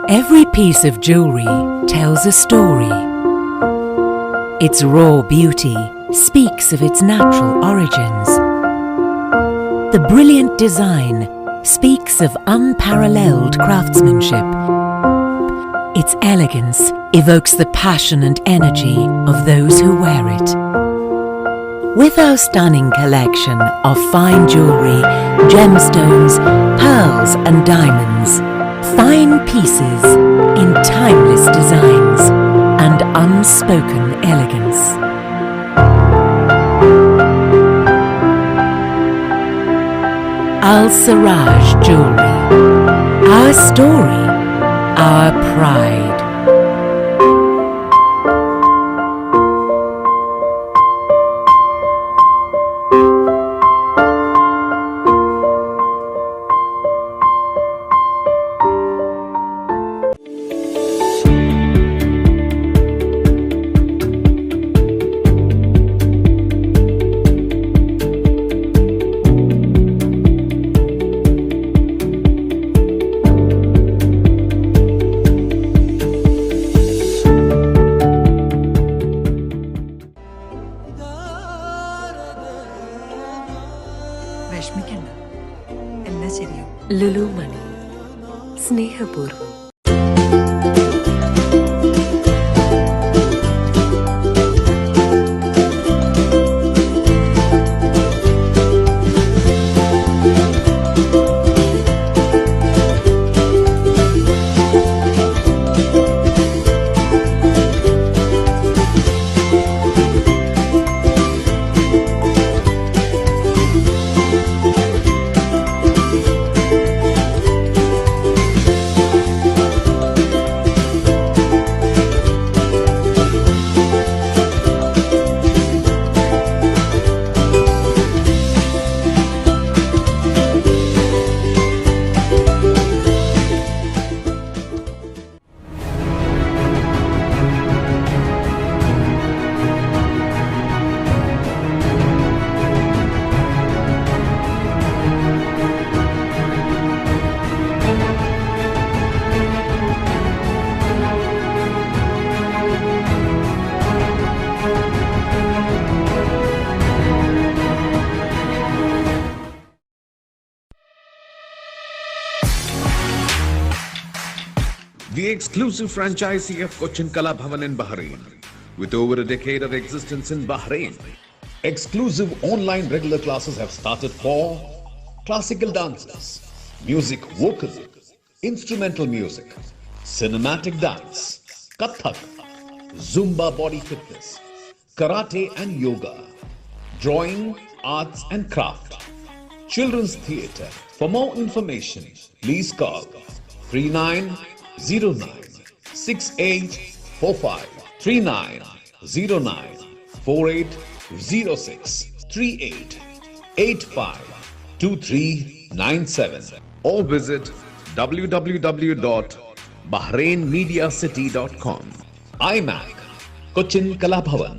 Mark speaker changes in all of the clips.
Speaker 1: Every piece of jewelry tells a story. Its raw beauty speaks of its natural origins. The brilliant design speaks of unparalleled craftsmanship. Its elegance evokes the passion and energy of those who wear it. With our stunning collection of fine jewelry, gemstones, pearls and diamonds, fine pieces in timeless designs and unspoken elegance. Al Siraj Jewelry. Our story, our pride.
Speaker 2: വിഷമിക്കണ്ട, എല്ലാം ശരിയാവും.
Speaker 1: ലുലു മണി, സ്നേഹപൂർവ്വം.
Speaker 3: The exclusive franchisee of Cochin Kala Bhavan in Bahrain, with over a decade of existence in Bahrain. Exclusive online regular classes have started for classical dances, music vocal, instrumental music, cinematic dance, Kathak, Zumba body fitness, karate and yoga, drawing, arts and craft, children's theatre. For more information, please call 3909-6845, 3909-4806, 3885-2397, or visit www.bahrainmediacity.com. iMac, Cochin Kala Bhavan.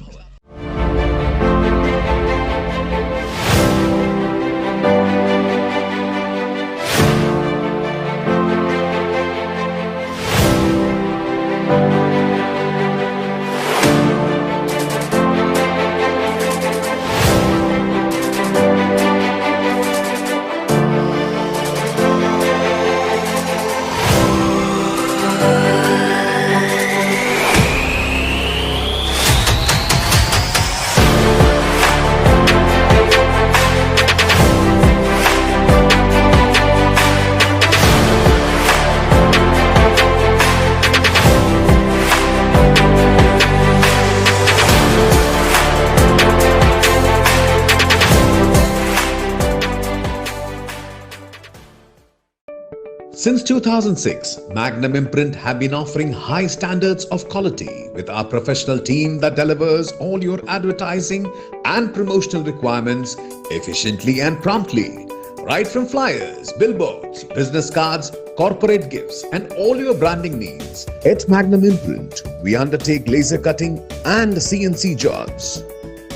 Speaker 3: Since 2006, Magnum Imprint have been offering high standards of quality with our professional team that delivers all your advertising and promotional requirements efficiently and promptly. Right from flyers, billboards, business cards, corporate gifts and all your branding needs. At Magnum Imprint, we undertake laser cutting and CNC jobs.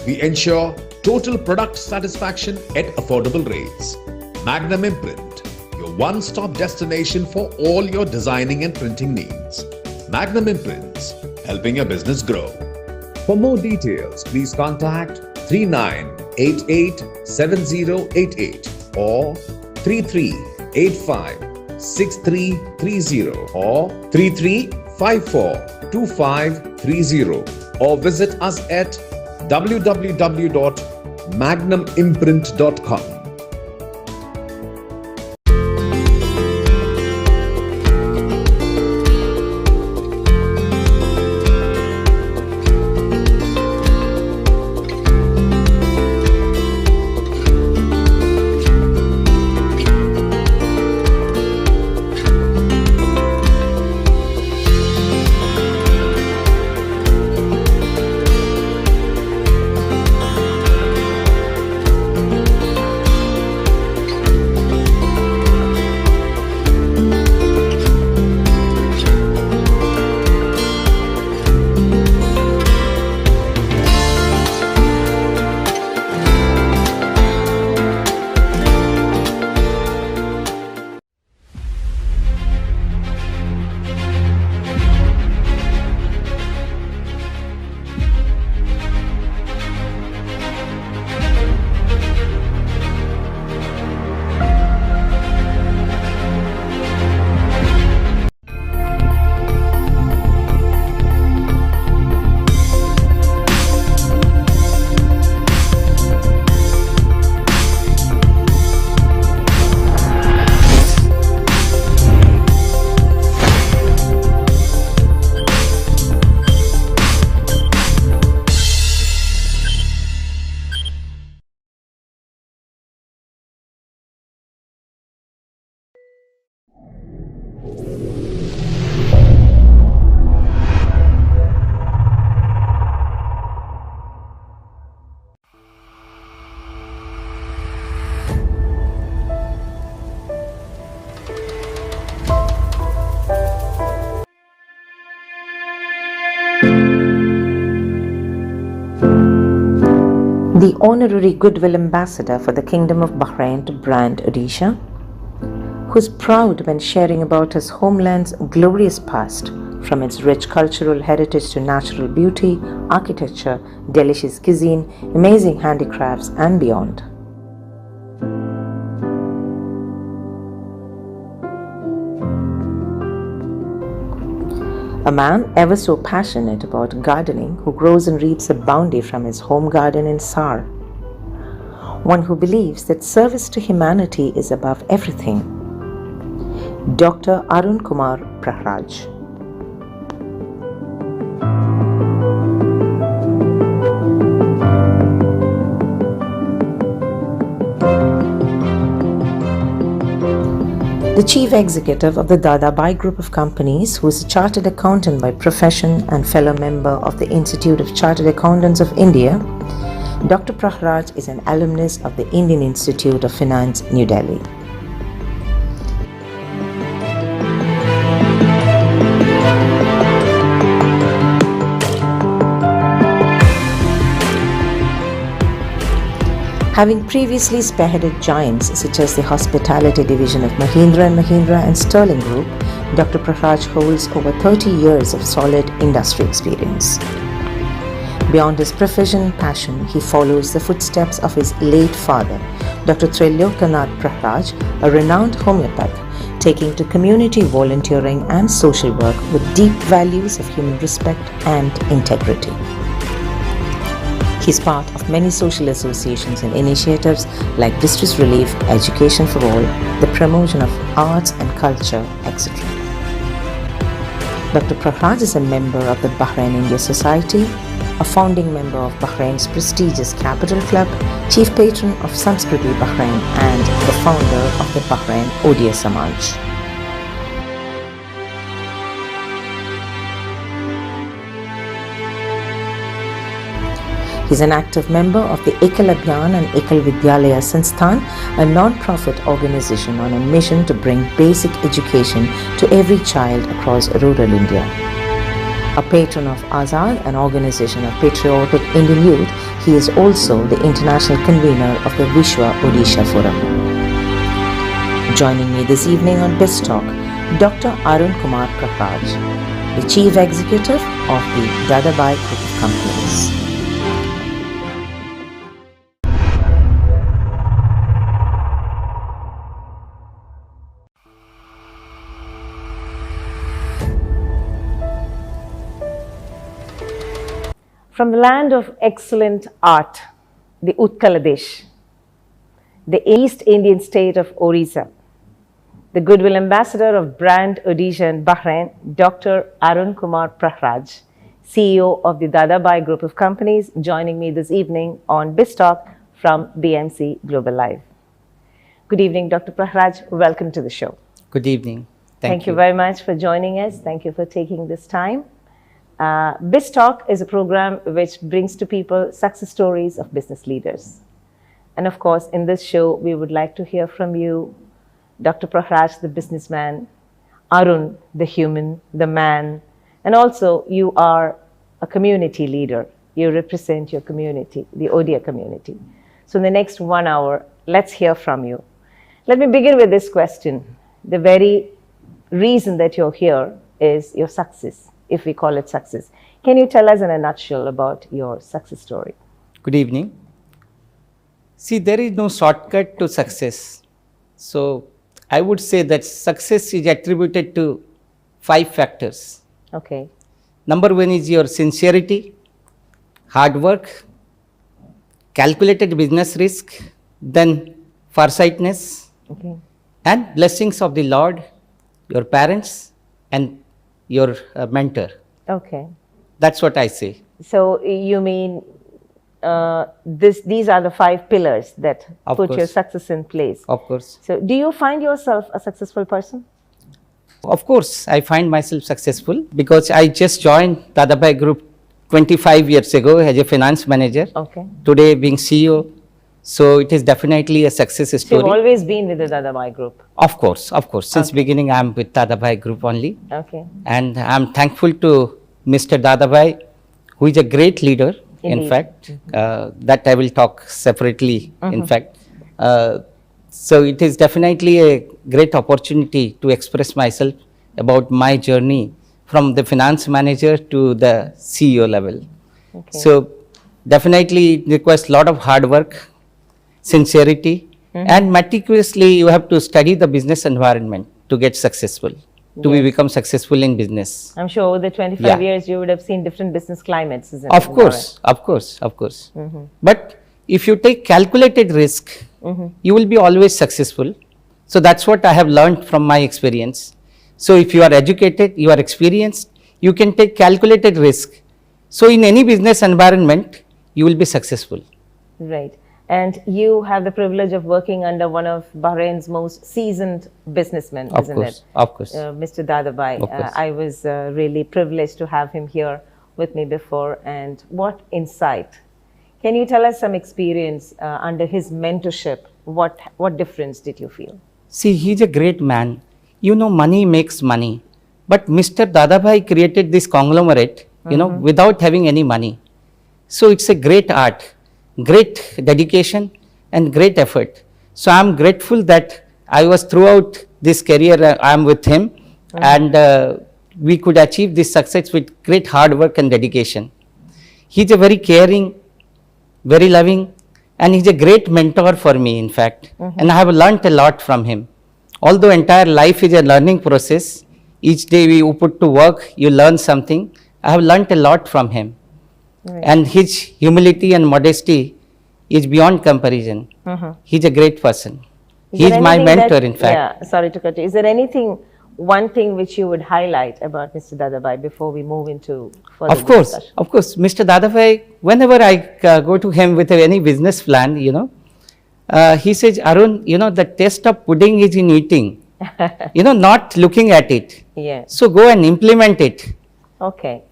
Speaker 3: We ensure total product satisfaction at affordable rates. Magnum Imprint, your one-stop destination for all your designing and printing needs. Magnum Imprints, helping your business grow. For more details, please contact 39887088 or 33856330 or 33542530 or visit us at www.magnumimprint.com.
Speaker 4: The Honorary Goodwill Ambassador for the Kingdom of Bahrain to Brand Odisha, who is proud when sharing about his homeland's glorious past, from its rich cultural heritage to natural beauty, architecture, delicious cuisine, amazing handicrafts and beyond. A man ever so passionate about gardening, who grows and reaps a bounty from his home garden in Sar. One who believes that service to humanity is above everything. Dr. Arun Kumar Prahraj. The Chief Executive of the Dadabhai Group of Companies, who is a Chartered Accountant by profession and fellow member of the Institute of Chartered Accountants of India, Dr. Prahraj is an alumnus of the Indian Institute of Finance, New Delhi. Having previously spearheaded giants such as the hospitality division of Mahindra & Mahindra and Sterling Group, Dr. Prahraj holds over 30 years of solid industry experience. Beyond his profession and passion, he follows the footsteps of his late father, Dr. Trailokanath Prahraj, a renowned homeopath, taking to community volunteering and social work with deep values of human respect and integrity. He is part of many social associations and initiatives like Distress Relief, Education for All, the promotion of arts and culture, etc. Dr. Prahraj is a member of the Bahrain India Society, a founding member of Bahrain's prestigious Capital Club, chief patron of Samskriti Bahrain, and the founder of the Bahrain Odia Samaj. He is an active member of the Ekal Abhiyan and Ekal Vidyalaya Sansthan, a non-profit organization on a mission to bring basic education to every child across rural India. A patron of Azad, an organization of patriotic Indian youth, he is also the international convener of the Vishwa Odisha Forum. Joining me this evening on BizTalk, Dr. Arun Kumar Prahraj, the Chief Executive of the Dadabhai Group of Companies. From the land of excellent art, the Utkaladesh, the East Indian state of Orissa, the Goodwill Ambassador of Brand Odisha in Bahrain, Dr. Arun Kumar Prahraj, CEO of the Dadabhai Group of Companies, joining me this evening on BizTalk from BMC Global Live. Good evening, Dr. Prahraj. Welcome to the show.
Speaker 5: Good evening.
Speaker 4: Thank you very much for joining us. Thank you for taking this time. BizTalk is a program which brings to people success stories of business leaders. And of course, in this show, we would like to hear from you, Dr. Prahraj, the businessman, Arun, the human, the man, and also you are a community leader. You represent your community, the Odia community. So in the next 1 hour, let's hear from you. Let me begin with this question. The very reason that you're here is your success, if we call it success. Can you tell us in a nutshell about your success story?
Speaker 5: Good evening. See, there is no shortcut to success. So I would say that success is attributed to 5 factors.
Speaker 4: Okay.
Speaker 5: Number 1 is your sincerity, hard work, calculated business risk, then farsightness,
Speaker 4: Okay.
Speaker 5: and blessings of the Lord, your parents, and your mentor.
Speaker 4: Okay.
Speaker 5: That's what I say.
Speaker 4: So you mean these are the 5 pillars that
Speaker 5: Of
Speaker 4: put your
Speaker 5: course.
Speaker 4: success in place.
Speaker 5: Of course.
Speaker 4: So do you find yourself a successful person?
Speaker 5: Of course, I find myself successful because I just joined Dadabhai Group 25 years ago as a finance manager.
Speaker 4: Okay.
Speaker 5: Today being CEO. So it is definitely a success
Speaker 4: So you've
Speaker 5: story.
Speaker 4: always been with the Dadabhai Group.
Speaker 5: Of course. Since
Speaker 4: Okay.
Speaker 5: beginning I am with Dadabhai Group only.
Speaker 4: Okay.
Speaker 5: And I am thankful to Mr. Dadabhai, who is a great leader. In
Speaker 4: Indeed.
Speaker 5: fact, that I will talk separately. In fact, so it is definitely a great opportunity to express myself about my journey from the finance manager to the CEO level.
Speaker 4: Okay.
Speaker 5: So definitely it requires a lot of hard work, sincerity, and meticulously you have to study the business environment to get successful, to become successful in business.
Speaker 4: I'm sure over the 25
Speaker 5: Yeah.
Speaker 4: years you would have seen different business climates, isn't
Speaker 5: Of
Speaker 4: it?
Speaker 5: course. But if you take calculated risk, you will be always successful. So that's what I have learned from my experience. So if you are educated, you are experienced, you can take calculated risk. So in any business environment, you will be successful.
Speaker 4: Right. And you have the privilege of working under one of Bahrain's most seasoned businessmen,
Speaker 5: Of
Speaker 4: isn't
Speaker 5: course,
Speaker 4: it?
Speaker 5: of course.
Speaker 4: Mr. Dadabhai.
Speaker 5: Of course.
Speaker 4: I was really privileged to have him here with me before. And what insight. Can you tell us some experience under his mentorship? What difference did you feel?
Speaker 5: See, he's a great man. You know, money makes money. But Mr. Dadabhai created this conglomerate, without having any money. So it's a great art, great dedication, and great effort. So I'm grateful that I was throughout this career, I'm with him, and we could achieve this success with great hard work and dedication. He's a very caring, very loving, and he's a great mentor for me, in fact. And I have learnt a lot from him. Although entire life is a learning process, each day you put to work, you learn something. I have learnt a lot from him.
Speaker 4: Right.
Speaker 5: And his humility and modesty is beyond comparison. He's a great person. He is my
Speaker 4: anything
Speaker 5: mentor,
Speaker 4: that-
Speaker 5: in fact.
Speaker 4: Yeah, sorry to cut you. Is there one thing which you would highlight about Mr. Dadabhai before we move into further discussion?
Speaker 5: Of course. Mr. Dadabhai, whenever I go to him with any business plan, he says, Arun, the taste of pudding is in eating, not looking at it.
Speaker 4: Yeah.
Speaker 5: So go and implement it.
Speaker 4: Okay.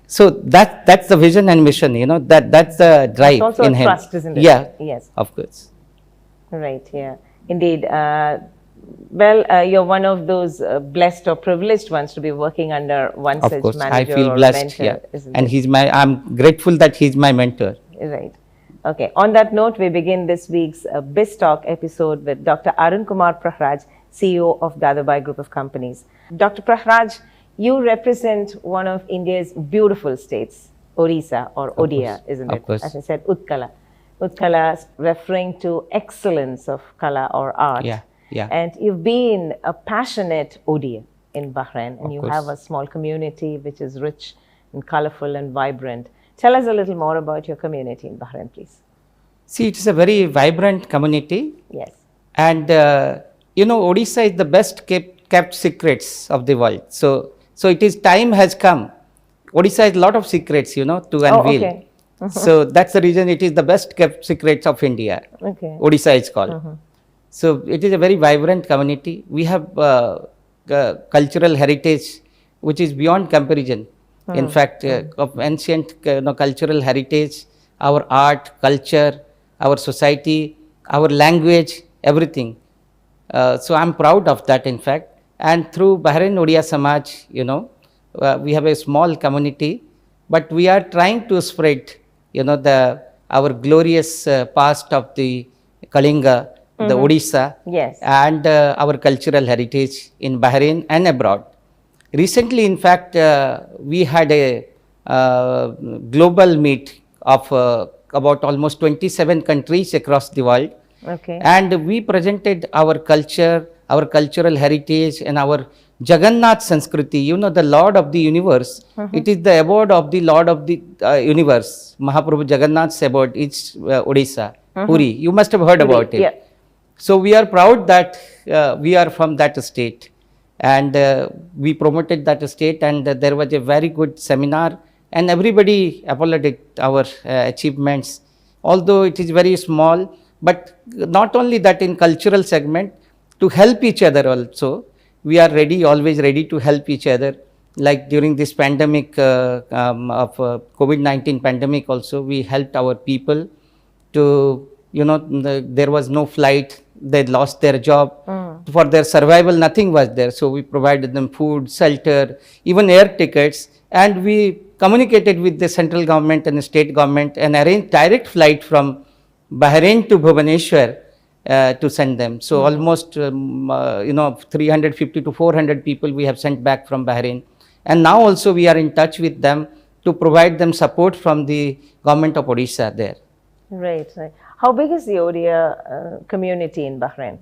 Speaker 5: So that's the vision and mission, that's the drive
Speaker 4: It's also
Speaker 5: in
Speaker 4: a
Speaker 5: him.
Speaker 4: trust, isn't it?
Speaker 5: Yeah.
Speaker 4: Yes.
Speaker 5: Of course.
Speaker 4: Right. Yeah. Indeed. You're one of those blessed or privileged ones to be working under one
Speaker 5: Of
Speaker 4: such
Speaker 5: course,
Speaker 4: manager
Speaker 5: I feel
Speaker 4: or
Speaker 5: blessed.
Speaker 4: mentor,
Speaker 5: Yeah.
Speaker 4: isn't
Speaker 5: And
Speaker 4: it?
Speaker 5: I'm grateful that he's my mentor.
Speaker 4: Right. Okay. On that note, we begin this week's BizTalk episode with Dr. Arun Kumar Prahraj, CEO of Dadabhai Group of Companies. Dr. Prahraj, you represent one of India's beautiful states, Orissa or Odia, isn't it?
Speaker 5: course.
Speaker 4: As I said, Utkala. Utkala referring to excellence of kala or art.
Speaker 5: Yeah, yeah.
Speaker 4: And you've been a passionate Odia in Bahrain, and you
Speaker 5: course.
Speaker 4: have a small community which is rich and colorful and vibrant. Tell us a little more about your community in Bahrain, please.
Speaker 5: See, it is a very vibrant community.
Speaker 4: Yes.
Speaker 5: And Odisha is the best kept secrets of the world. So it is time has come. Odisha has a lot of secrets, to unveil.
Speaker 4: Okay.
Speaker 5: So that's the reason it is the best kept secrets of India.
Speaker 4: Okay.
Speaker 5: Odisha is called. So it is a very vibrant community. We have cultural heritage which is beyond comparison. In fact, of ancient cultural heritage, our art, culture, our society, our language, everything. So I'm proud of that, in fact. And through Bahrain Odia Samaj, we have a small community, but we are trying to spread, our glorious past of the Kalinga, the Odisha,
Speaker 4: Yes.
Speaker 5: and our cultural heritage in Bahrain and abroad. Recently, in fact, we had a global meet of about almost 27 countries across the world.
Speaker 4: Okay.
Speaker 5: And we presented our culture, our cultural heritage, and our Jagannath Sanskriti, the Lord of the universe. It is the abode of the Lord of the universe. Mahaprabhu Jagannath's abode is Odisha, Puri. You must have heard about it.
Speaker 4: Yeah.
Speaker 5: So we are proud that we are from that state, and we promoted that state, and there was a very good seminar, and everybody applauded our achievements, although it is very small. But not only that, in cultural segment, to help each other also, we are always ready to help each other. Like during this pandemic of COVID-19 pandemic also, we helped our people to, there was no flight, they lost their job. For their survival, nothing was there. So we provided them food, shelter, even air tickets, and we communicated with the central government and the state government and arranged direct flight from Bahrain to Bhubaneswar to send them. So almost 350 to 400 people we have sent back from Bahrain, and now also we are in touch with them to provide them support from the government of Odisha there.
Speaker 4: Right. How big is the Odia community in Bahrain?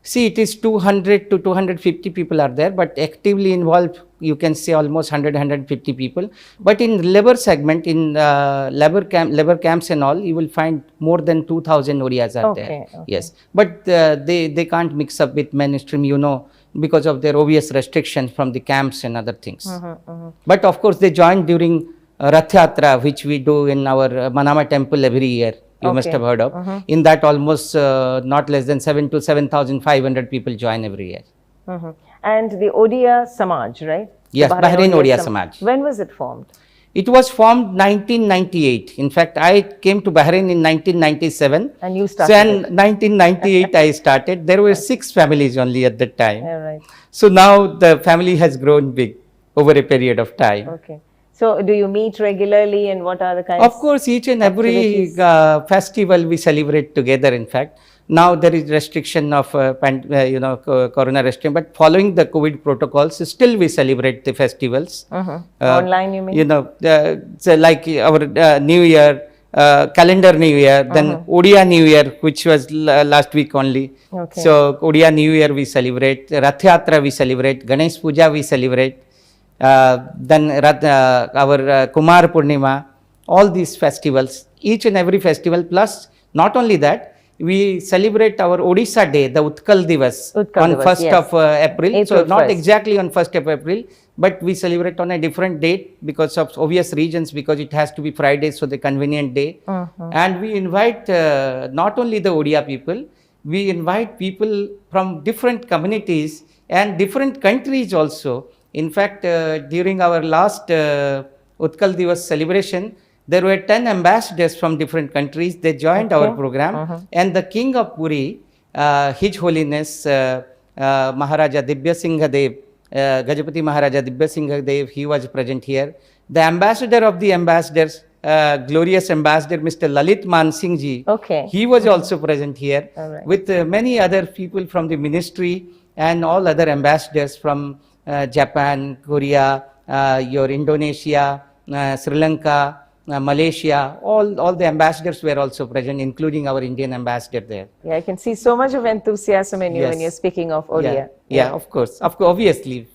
Speaker 5: See, it is 200 to 250 people are there, but actively involved, you can say almost 150 people. But in labor segment, in labor camps and all, you will find more than 2,000 Odias are there.
Speaker 4: Okay.
Speaker 5: Yes, but they can't mix up with mainstream, because of their obvious restrictions from the camps and other things. But of course, they join during Rath Yatra, which we do in our Manama temple every year. You must have heard of. In that, almost not less than 7 to 7,500 people join every year.
Speaker 4: And the Odia Samaj, right?
Speaker 5: Yes,
Speaker 4: The
Speaker 5: Bahrain Odia Samaj.
Speaker 4: When was it formed?
Speaker 5: It was formed 1998. In fact, I came to Bahrain in 1997.
Speaker 4: And you started
Speaker 5: So in
Speaker 4: it.
Speaker 5: 1998, I started. There were 6 families only at that time.
Speaker 4: Yeah, right.
Speaker 5: So now the family has grown big over a period of time.
Speaker 4: Okay. So do you meet regularly, and what are the kinds?
Speaker 5: Of course, each and every festival we celebrate together. In fact, now there is restriction of corona restriction, but following the COVID protocols, still we celebrate the festivals.
Speaker 4: Online, you mean?
Speaker 5: So like our New Year, calendar New Year, then Odia New Year, which was last week only.
Speaker 4: Okay.
Speaker 5: So Odia New Year we celebrate, Rath Yatra we celebrate, Ganesh Puja we celebrate. Then our Kumar Purnima, all these festivals, each and every festival, plus not only that, we celebrate our Odisha Day, the Utkal Divas, on 1st
Speaker 4: yes.
Speaker 5: of April. So
Speaker 4: April
Speaker 5: not
Speaker 4: 1st.
Speaker 5: exactly on 1st of April, but we celebrate on a different date because of obvious reasons, because it has to be Friday, so the convenient day. And we invite not only the Odia people, we invite people from different communities and different countries also. In fact, during our last Utkal Divas celebration, there were 10 ambassadors from different countries. They joined our program, and the King of Puri, His Holiness Maharaja Dibya Singha Dev, Gajapati Maharaja Dibya Singha Dev, he was present here. The ambassador of the ambassadors, glorious ambassador Mr. Lalit Man Singh ji,
Speaker 4: Okay.
Speaker 5: he was also present here,
Speaker 4: All right.
Speaker 5: with many other people from the ministry and all other ambassadors from Japan, Korea, your Indonesia, Sri Lanka, Malaysia, all the ambassadors were also present, including our Indian ambassador there.
Speaker 6: Yeah, I can see so much of enthusiasm in you when
Speaker 5: Yes.
Speaker 6: you're speaking of Odia.
Speaker 5: Yeah, of course, obviously,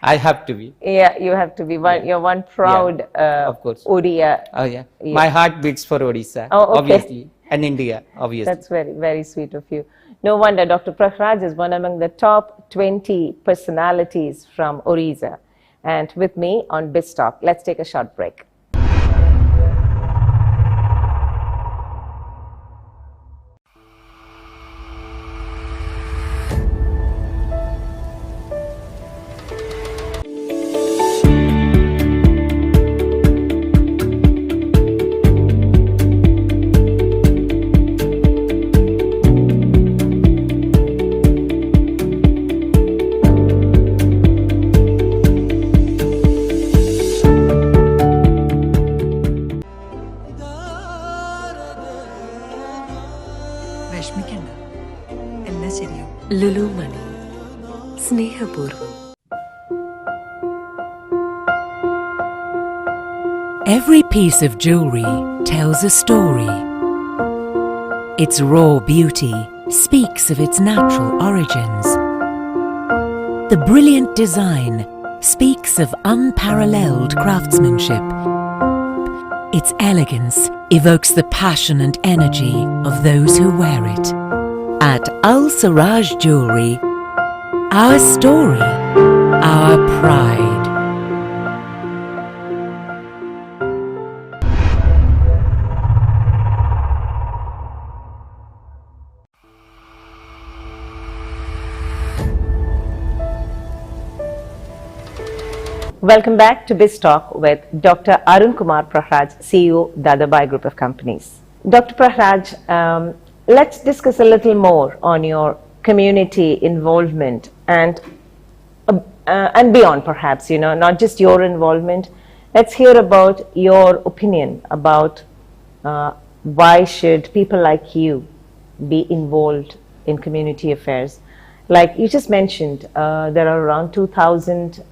Speaker 5: I have to be.
Speaker 6: Yeah, you have to be one. You're one proud
Speaker 5: of course.
Speaker 6: Odia.
Speaker 5: Oh yeah.
Speaker 6: Yeah.
Speaker 5: My heart beats for Odisha,
Speaker 6: Oh, okay.
Speaker 5: obviously, and India, obviously.
Speaker 6: That's very, very sweet of you. No wonder Dr. Prakash is one among the top 20 personalities from Orissa. And with me on BizTalk, let's take a short break.
Speaker 2: വിഷമിക്കണ്ട, എല്ലാം ശരിയാവും.
Speaker 1: ലുലു മണി സ്നേഹപൂർവ്വം. Every piece of jewelry tells a story. Its raw beauty speaks of its natural origins. The brilliant design speaks of unparalleled craftsmanship. Its elegance evokes the passion and energy of those who wear it. At Al Siraj Jewelry, our story, our pride.
Speaker 6: Welcome back to BizTalk with Dr. Arun Kumar Prahraj, CEO, Dadabhai Group of Companies. Dr. Prahraj, let's discuss a little more on your community involvement and beyond, perhaps, you know, not just your involvement. Let's hear about your opinion about why should people like you be involved in community affairs. Like you just mentioned, there are around 2,000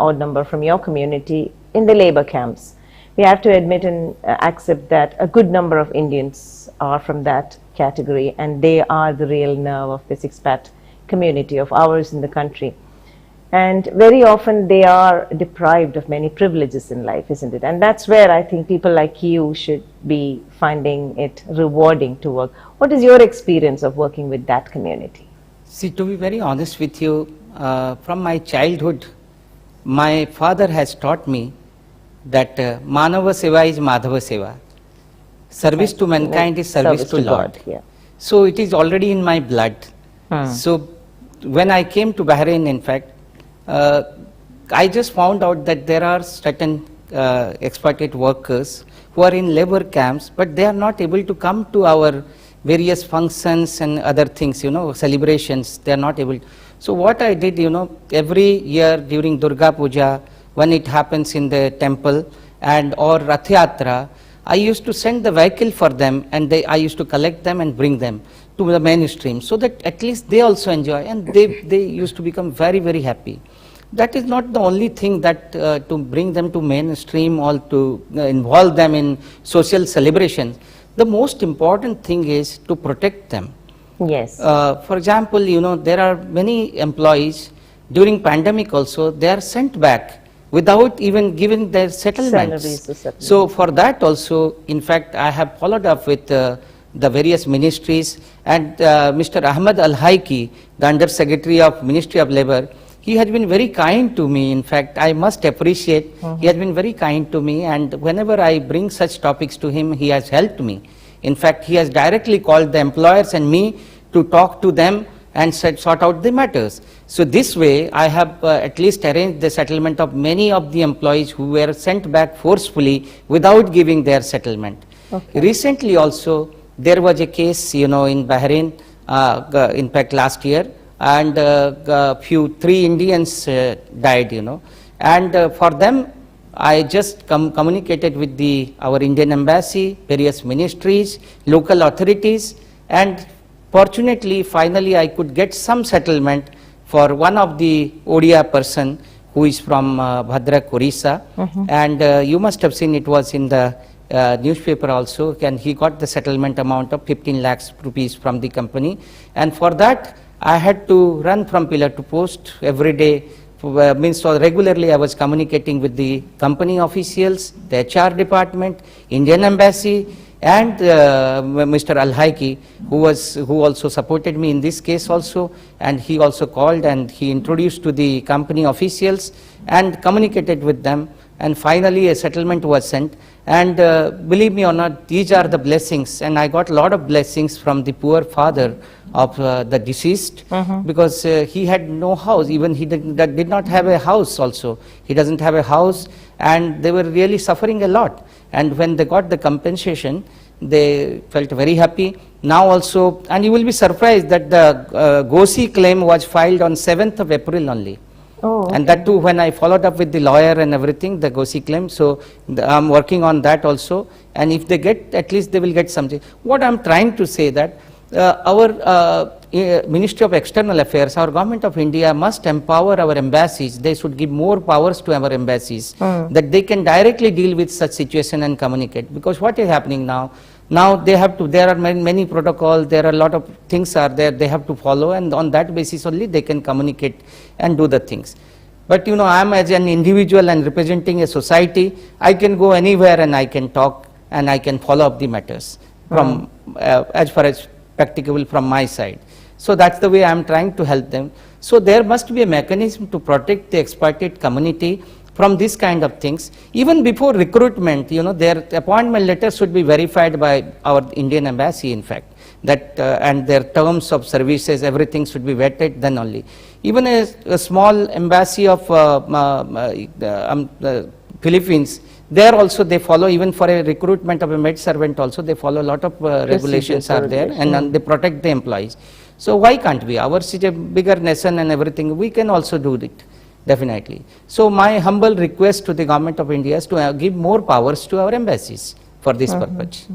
Speaker 6: odd number from your community in the labor camps. We have to admit and accept that a good number of Indians are from that category, and they are the real nerve of this expat community of ours in the country. And very often they are deprived of many privileges in life, isn't it? And that's where I think people like you should be finding it rewarding to work. What is your experience of working with that community?
Speaker 5: See, to be very honest with you, from my childhood, my father has taught me that Manava Seva is Madhava Seva. Service to mankind is service to Lord.
Speaker 6: God, yeah.
Speaker 5: So it is already in my blood. So when I came to Bahrain, in fact, I just found out that there are certain exploited workers who are in labor camps, but they are not able to come to our various functions and other things, you know, celebrations. They are not able to. So what I did, you know, every year during Durga Puja, when it happens in the temple and or Rath Yatra, I used to send the vehicle for them, and I used to collect them and bring them to the mainstream, so that at least they also enjoy, and they used to become very, very happy. That is not the only thing that to bring them to mainstream or to involve them in social celebrations. The most important thing is to protect them.
Speaker 6: Yes.
Speaker 5: For example, you know, there are many employees during pandemic also, they are sent back without even giving their settlements. So for that also, in fact, I have followed up with the various ministries, and Mr. Ahmed Al-Haiki, the Under Secretary of Ministry of Labour, he has been very kind to me. In fact, I must appreciate, he has been very kind to me, and whenever I bring such topics to him, he has helped me. In fact, he has directly called the employers and me to talk to them and sort out the matters. So this way, I have at least arranged the settlement of many of the employees who were sent back forcefully without giving their settlement.
Speaker 6: Okay.
Speaker 5: Recently also, there was a case, you know, in Bahrain, in fact last year, and 3 Indians died, you know, and for them, I just communicated with our Indian embassy, various ministries, local authorities, and Fortunately, finally, I could get some settlement for one of the Odia person who is from Bhadrak, Orissa. And you must have seen it was in the newspaper also, and he got the settlement amount of 15 lakhs rupees from the company. And for that, I had to run from pillar to post every day. Means so regularly I was communicating with the company officials, the HR department, Indian embassy, and Mr. Al-Haiki, who also supported me in this case also, and he also called and he introduced to the company officials and communicated with them, and finally a settlement was sent. And believe me or not, these are the blessings, and I got a lot of blessings from the poor father of the deceased, because he had no house, even he did not have a house also. He doesn't have a house, and they were really suffering a lot. And when they got the compensation, they felt very happy. Now also, and you will be surprised that the GOSI claim was filed on 7th of April only.
Speaker 6: Oh, okay.
Speaker 5: And that too, when I followed up with the lawyer and everything, the GOSI claim, so I'm working on that also. And if they get, at least they will get something. What I'm trying to say that our Ministry of External Affairs, our Government of India must empower our embassies. They should give more powers to our embassies, that they can directly deal with such situation and communicate. Because what is happening now? Now they have to, there are many protocols, there are a lot of things are there they have to follow, and on that basis only they can communicate and do the things. But you know, I am as an individual and representing a society, I can go anywhere and I can talk and I can follow up the matters from as far as practicable from my side. So that's the way I am trying to help them. So there must be a mechanism to protect the exploited community from this kind of things. Even before recruitment, you know, their appointment letters should be verified by our Indian embassy, in fact, that and their terms of services, everything should be vetted then only. Even a small embassy of Philippines, there also they follow, even for a recruitment of a maid servant also, they follow a lot of regulations are there, and they protect the employees. So why can't we? Ours is a bigger nation and everything, we can also do it, definitely. So my humble request to the Government of India is to give more powers to our embassies for this purpose.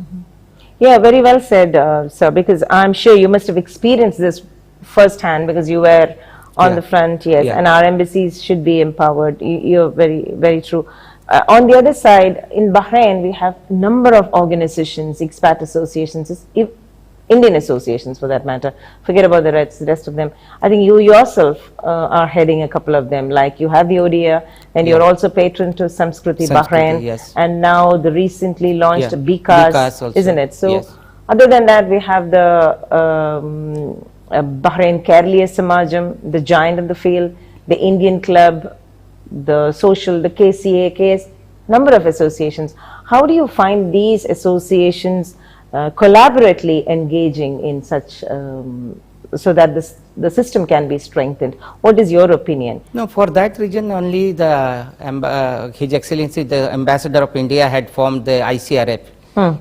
Speaker 6: Yeah, very well said, sir, because I'm sure you must have experienced this firsthand because you were on the front, yes, and our embassies should be empowered. You're very true. On the other side, in Bahrain, we have a number of organizations, expat associations, Indian associations for that matter. Forget about the rest of them. I think you yourself are heading a couple of them, like you have the ODIA, and you're also patron to Samskriti Bahrain,
Speaker 5: yes.
Speaker 6: And now the recently launched
Speaker 5: Bicas
Speaker 6: Bicas, isn't it? So
Speaker 5: yes.
Speaker 6: Other than that, we have the Bahrain Keraliya Samajam, the giant of the field, the Indian Club, the social, the KCA, KS, number of associations. How do you find these associations collaboratively engaging in such, so that the system can be strengthened? What is your opinion?
Speaker 5: No, for that reason only His Excellency the Ambassador of India had formed the ICRF,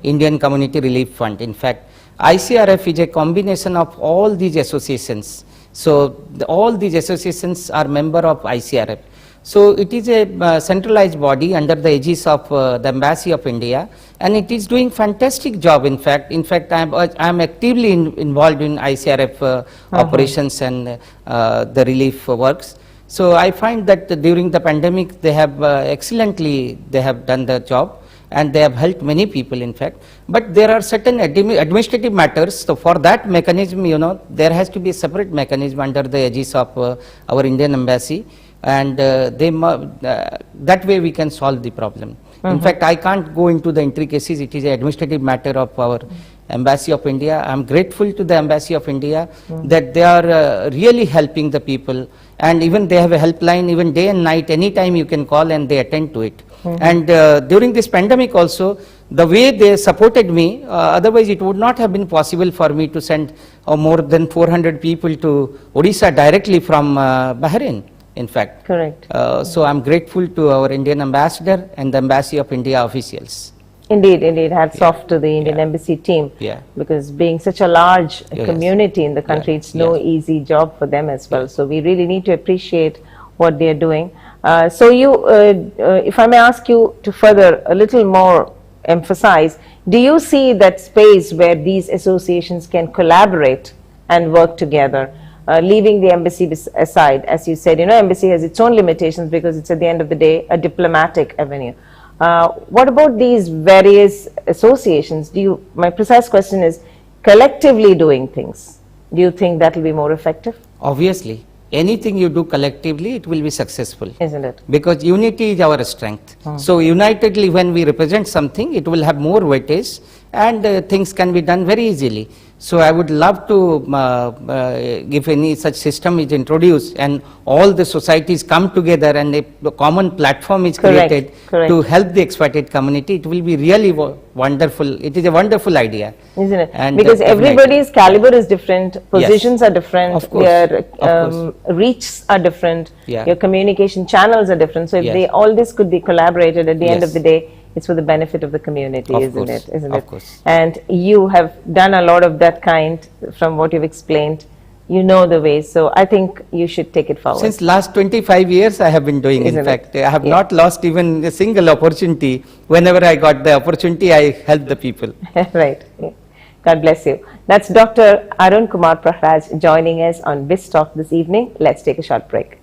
Speaker 5: Indian Community Relief Fund. In fact, ICRF is a combination of all these associations. So all these associations are member of ICRF. So it is a centralized body under the aegis of the Embassy of India, and it is doing fantastic job. In fact, I am actively involved in ICRF operations and the relief works. So I find that during the pandemic they have excellently done the job, and they have helped many people, in fact. But there are certain administrative matters. So for that mechanism, you know, there has to be a separate mechanism under the aegis of our Indian Embassy. And that way we can solve the problem. In fact, I can't go into the intricacies. It is an administrative matter of our Embassy of India. I am grateful to the Embassy of India that they are really helping the people, and even they have a helpline, even day and night, anytime you can call and they attend to it. And during this pandemic also, the way they supported me, otherwise it would not have been possible for me to send more than 400 people to Odisha directly from Bahrain. In fact,
Speaker 6: correct.
Speaker 5: So I'm grateful to our Indian Ambassador and the Embassy of India officials.
Speaker 6: Indeed, hats off to the Indian Embassy team, because being such a large community in the country, it's no easy job for them as well. So we really need to appreciate what they are doing. So you, if I may ask you to further a little more emphasize, do you see that space where these associations can collaborate and work together. Leaving the embassy aside, as you said, embassy has its own limitations because it's at the end of the day a diplomatic avenue. What about these various associations? My precise question is, collectively doing things, do you think that will be more effective?
Speaker 5: Obviously, anything you do collectively, it will be successful.
Speaker 6: Isn't it?
Speaker 5: Because unity is our strength. So unitedly, when we represent something, it will have more weightage, and things can be done very easily. So I would love to, if any such system is introduced and all the societies come together and a common platform is created to help the exploited community, it will be really wonderful. It is a wonderful idea.
Speaker 6: Isn't it?
Speaker 5: And
Speaker 6: because everybody's caliber is different, positions are different,
Speaker 5: Of course.
Speaker 6: their reaches are different,
Speaker 5: Yeah.
Speaker 6: your communication channels are different. So if
Speaker 5: Yes.
Speaker 6: all this could be collaborated at the end of
Speaker 5: Yes.
Speaker 6: the day, it's for the benefit of the community,
Speaker 5: Of
Speaker 6: isn't
Speaker 5: course.
Speaker 6: it? Isn't
Speaker 5: Of
Speaker 6: it?
Speaker 5: course.
Speaker 6: And you have done a lot of that kind from what you've explained. You know the way, so I think you should take it forward.
Speaker 5: Since last 25 years I have been doing,
Speaker 6: Isn't
Speaker 5: in fact.
Speaker 6: it?
Speaker 5: I have
Speaker 6: Yeah.
Speaker 5: not lost even a single opportunity. Whenever I got the opportunity, I help the people.
Speaker 6: Right. Yeah. God bless you. That's Dr. Arun Kumar Prahraj joining us on BIS Talk this evening. Let's take a short break.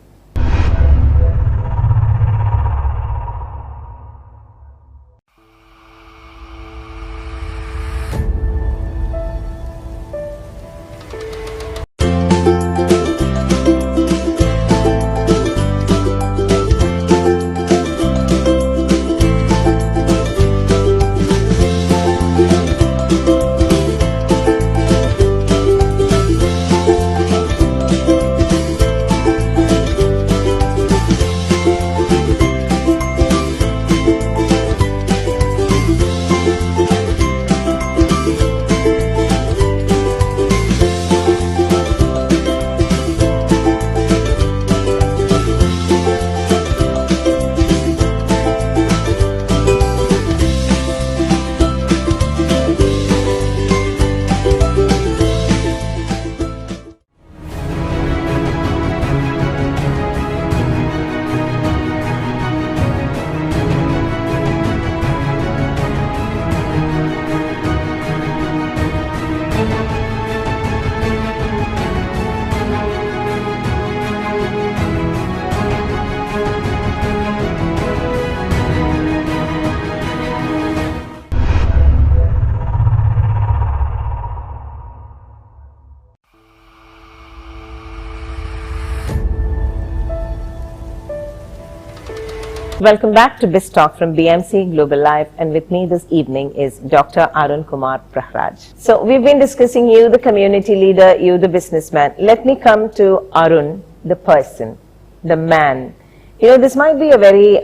Speaker 6: Welcome back to BIS Talk from BMC Global Life, and with me this evening is Dr. Arun Kumar Prahraj. So we've been discussing you, the community leader, you, the businessman. Let me come to Arun, the person, the man. This might be a very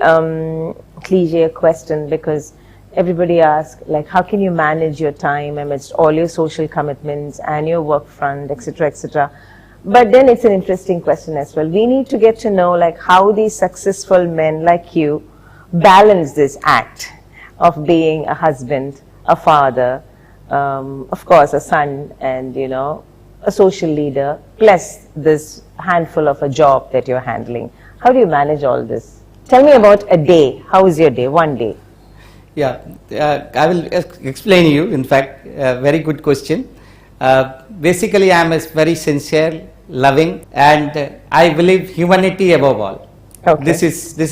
Speaker 6: cliche question, because everybody asks, like, how can you manage your time amidst all your social commitments and your work front, etc., etc. But then it's an interesting question as well. We need to get to know, like, how these successful men like you balance this act of being a husband, a father, of course a son, and a social leader, plus this handful of a job that you're handling. How do you manage all this? Tell me about a day. How is your day? One day.
Speaker 5: Yeah, I will explain you. In fact, very good question. Basically, I am a very sincere, loving, and I believe humanity above all.
Speaker 6: Okay.
Speaker 5: This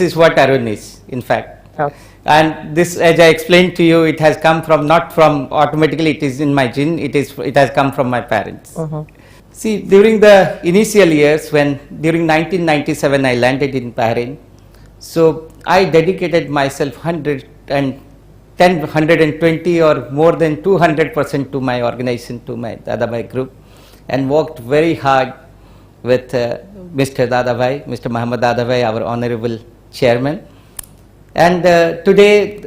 Speaker 5: is what Arun is, in fact.
Speaker 6: Okay.
Speaker 5: And this, as I explained to you, it has come from, not from automatically, it is in my gene, it has come from my parents. See, during the initial years, during 1997 I landed in Bahrain, so I dedicated myself 120 or more than 200% to my organization, to my Dadabhai group, and worked very hard with Mr. Dadabhai, Mr. Muhammad Dadabhai, our honorable chairman. And today,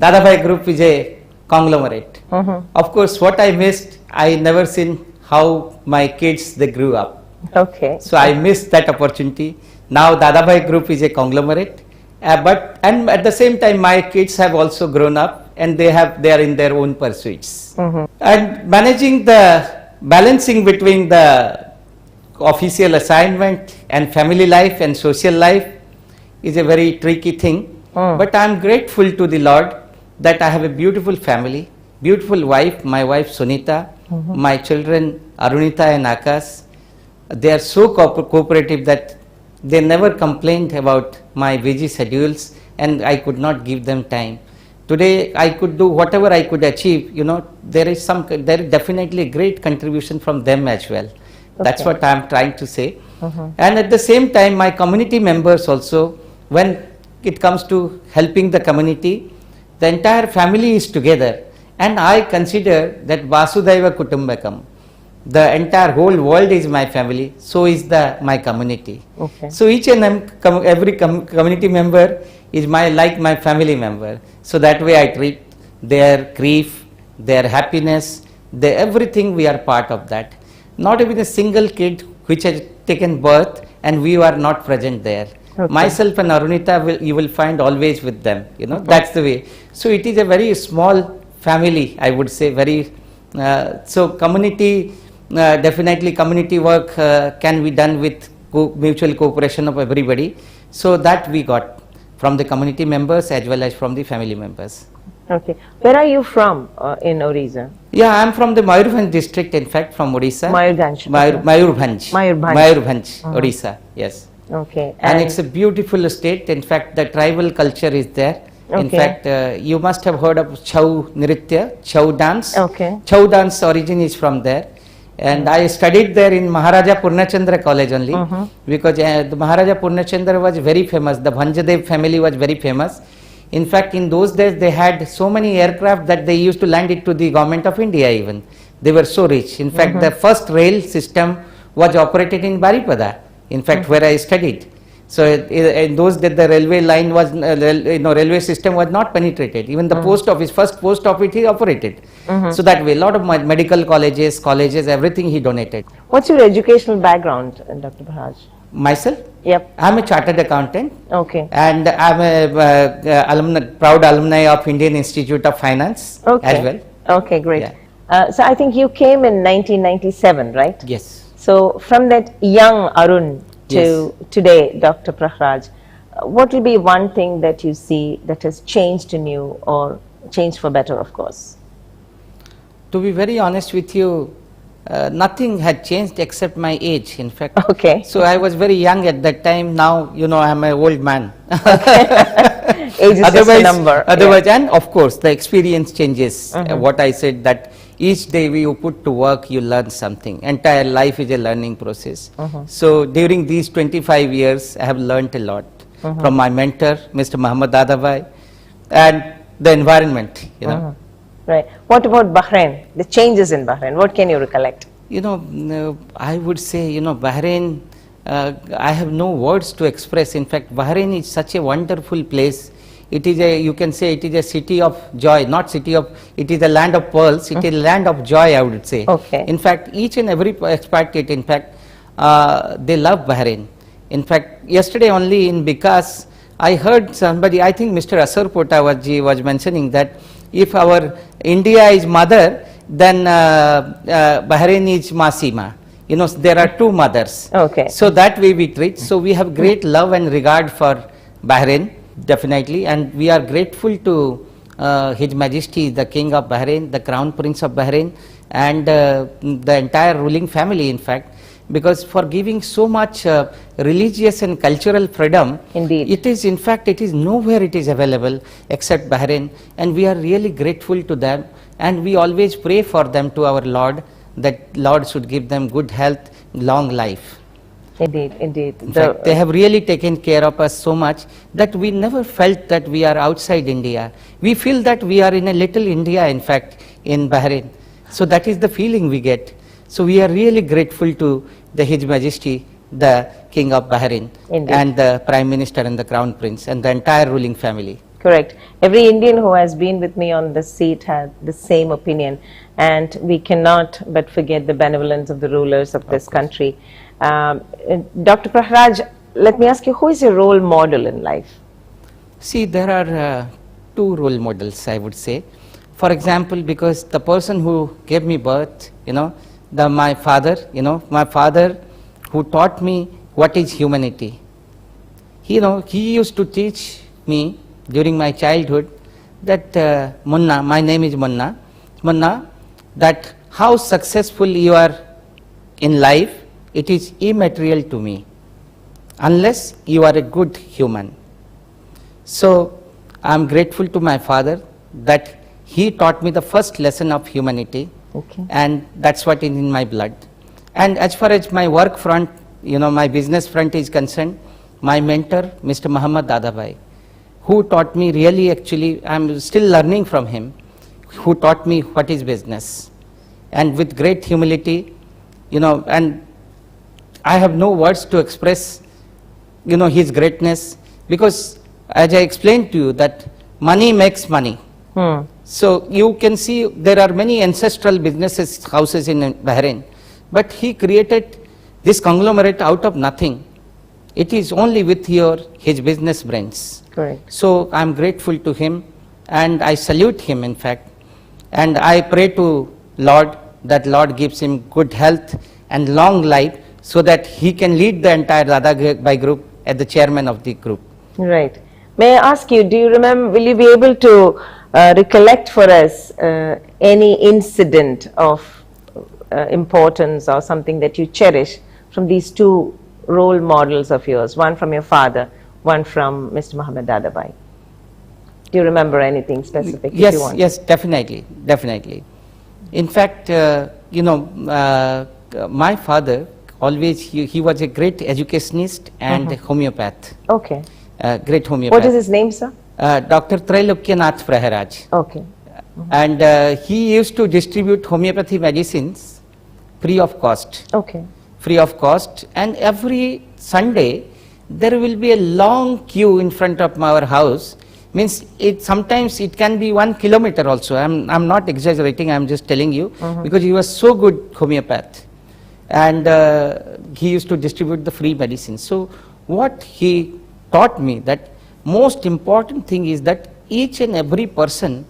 Speaker 5: Dadabhai group is a conglomerate. Of course, what I missed, I never seen how my kids, they grew up.
Speaker 6: Okay.
Speaker 5: So I missed that opportunity. Now Dadabhai group is a conglomerate, and at the same time my kids have also grown up, and they are in their own pursuits. And balancing between the official assignment and family life and social life is a very tricky thing. But I am grateful to the Lord that I have a beautiful family, beautiful wife, my wife Sunita, My children, Arunita and Akash, they are so cooperative that they never complained about my busy schedules and I could not give them time. Today I could do whatever I could achieve, there is definitely a great contribution from them as well. That's
Speaker 6: Okay.
Speaker 5: what I am trying to say. And at the same time, my community members also, when it comes to helping the community, the entire family is together. And I consider that Vasudhaiva Kutumbakam, the entire whole world is my family, so is my community.
Speaker 6: Okay.
Speaker 5: So each and every community member is like my family member. So that way I treat their grief, their happiness, everything we are part of that. Not even a single kid which has taken birth and we are not present there.
Speaker 6: Okay.
Speaker 5: Myself and Arunita, you will find always with them, that's the way. So it is a very small family, I would say, so community, definitely community work can be done with mutual cooperation of everybody. So that we got from the community members as well as from the family members.
Speaker 6: Okay. Where are you from in Odisha?
Speaker 5: Yeah, I am from the Mayurbhanj district, in fact, from Odisha.
Speaker 6: Mayurbhanj.
Speaker 5: Mayurbhanj.
Speaker 6: Mayurbhanj.
Speaker 5: Mayurbhanj, Odisha, yes.
Speaker 6: Okay.
Speaker 5: And it's a beautiful state. In fact, the tribal culture is there. In
Speaker 6: Okay.
Speaker 5: fact, you must have heard of Chau Nritya, Chau dance.
Speaker 6: Okay.
Speaker 5: Chau dance origin is from there. And I studied there in Maharaja Purnachandra College only, because the Maharaja Purnachandra was very famous. The Bhanjadev family was very famous. In fact, in those days they had so many aircraft that they used to land it to the government of India even. They were so rich. In fact, the first rail system was operated in Baripada, in fact, where I studied. So in those days the railway line was, railway system was not penetrated. Even the post office, first post office he operated. So that way, a lot of medical colleges, everything he donated.
Speaker 6: What's your educational background, Dr. Praharaj?
Speaker 5: Myself,
Speaker 6: Yep.
Speaker 5: I am a chartered accountant.
Speaker 6: Okay.
Speaker 5: And I am a proud alumni of Indian Institute of Finance
Speaker 6: Okay.
Speaker 5: as well.
Speaker 6: Okay, great.
Speaker 5: Yeah.
Speaker 6: So I think you came in 1997, right?
Speaker 5: Yes.
Speaker 6: So from that young Arun to today, Dr. Praharaj, what will be one thing that you see that has changed in you, or changed for better, of course?
Speaker 5: To be very honest with you, nothing had changed except my age, in fact.
Speaker 6: Okay.
Speaker 5: So I was very young at that time. Now, I am an old man.
Speaker 6: Age is just a number.
Speaker 5: Otherwise, and of course, the experience changes. What I said, that each day you put to work, you learn something. Entire life is a learning process. So during these 25 years, I have learned a lot from my mentor, Mr. Muhammad Dadabhai, and the environment,
Speaker 6: Right. What about Bahrain? The changes in Bahrain, what can you recollect?
Speaker 5: I would say, Bahrain, I have no words to express. In fact, Bahrain is such a wonderful place. It is you can say it is a city of joy, it is a land of pearls, it is a land of joy, I would say.
Speaker 6: Okay.
Speaker 5: In fact, each and every expatriate, in fact, they love Bahrain. In fact, yesterday only in Bikas, I heard somebody, I think Mr. Asar Pota was mentioning that if our India is mother, then Bahrain is Masima. There are two mothers.
Speaker 6: Okay.
Speaker 5: So that way we treat. So we have great love and regard for Bahrain, definitely, and we are grateful to His Majesty, the King of Bahrain, the Crown Prince of Bahrain, and the entire ruling family, in fact, because for giving so much religious and cultural freedom.
Speaker 6: Indeed.
Speaker 5: It is, in fact, it is nowhere it is available except Bahrain, and we are really grateful to them, and we always pray for them to our Lord, that Lord should give them good health, long life.
Speaker 6: Indeed, indeed.
Speaker 5: In fact, they have really taken care of us so much that we never felt that we are outside India. We feel that we are in a little India, in fact, in Bahrain. So that is the feeling we get. So we are really grateful to His Majesty, the King of Bahrain,
Speaker 6: Indeed.
Speaker 5: and the Prime Minister and the Crown Prince and the entire ruling family.
Speaker 6: Correct. Every Indian who has been with me on this seat had the same opinion, and we cannot but forget the benevolence of the rulers of this country. Dr. Praharaj, let me ask you, who is your role model in life?
Speaker 5: See, there are two role models, I would say. For example, because the person who gave me birth, my father who taught me what is humanity. He used to teach me during my childhood that Munna, my name is Munna, that how successful you are in life, it is immaterial to me, unless you are a good human. So I am grateful to my father that he taught me the first lesson of humanity, and that's what is in my blood. And as far as my work front, my business front is concerned, my mentor, Mr. Muhammad Dadabhai, who taught me really, actually, I'm still learning from him, who taught me what is business. And with great humility, and I have no words to express, his greatness, because as I explained to you that money makes money. So you can see there are many ancestral businesses, houses in Bahrain, but he created this conglomerate out of nothing. It is only with his business brains.
Speaker 6: Correct.
Speaker 5: So I'm grateful to him, and I salute him, in fact, and I pray to Lord that Lord gives him good health and long life so that he can lead the entire Dadabhai group as the chairman of the group.
Speaker 6: Right. May I ask you, do you remember, will you be able to recollect for us any incident of importance or something that you cherish from these two role models of yours, one from your father, one from Mr. Muhammad Dadabhai? Do you remember anything specific?
Speaker 5: Yes,
Speaker 6: if you want?
Speaker 5: yes, definitely. In fact, my father always, he was a great educationist and homeopath.
Speaker 6: Okay.
Speaker 5: Great homeopath.
Speaker 6: What is his name, sir?
Speaker 5: Dr. Trailokyanath Praharaj.
Speaker 6: Okay.
Speaker 5: And he used to distribute homeopathy medicines free of cost.
Speaker 6: Okay.
Speaker 5: Free of cost. And every Sunday, there will be a long queue in front of our house. Means sometimes it can be 1 kilometer also. I'm not exaggerating, I'm just telling you, because he was so good homeopath. And he used to distribute the free medicine. So what he taught me, that most important thing is that each and every person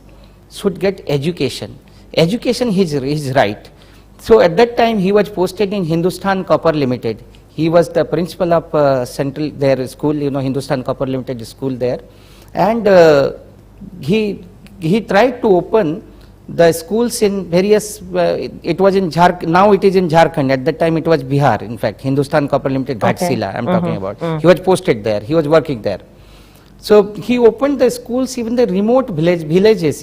Speaker 5: should get education. Education is right. So at that time he was posted in Hindustan Copper Limited. He was the principal of central their school, Hindustan Copper Limited school there. And he tried to open the schools in various, it was in Jharkhand, now it is in Jharkhand, at that time it was Bihar, in fact, Hindustan Copper Limited, Ghatsila, I'm talking about. He was posted there, he was working there. So he opened the schools, even the remote villages,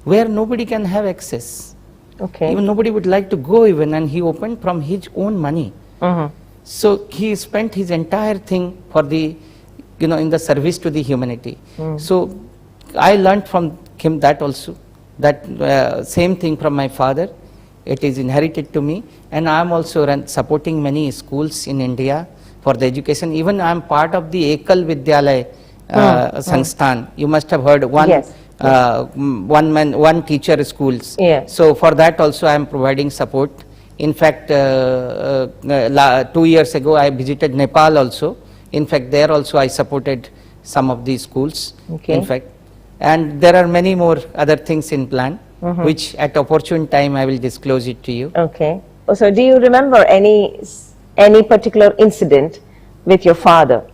Speaker 5: where nobody can have access.
Speaker 6: Okay.
Speaker 5: Even nobody would like to go even, and he opened from his own money. So he spent his entire thing for the, in the service to the humanity. So I learned from him that also. That same thing from my father, it is inherited to me, and I am also supporting many schools in India for the education. Even I am part of the Ekal Vidyalaya Sansthan. You must have heard one,
Speaker 6: Yes.
Speaker 5: one teacher schools.
Speaker 6: Yes.
Speaker 5: So for that also I am providing support. In fact, 2 years ago I visited Nepal also. In fact, there also I supported some of these schools.
Speaker 6: Okay.
Speaker 5: In fact. And there are many more other things in plan, which at opportune time I will disclose it to you.
Speaker 6: Okay. So do you remember any particular incident with your father?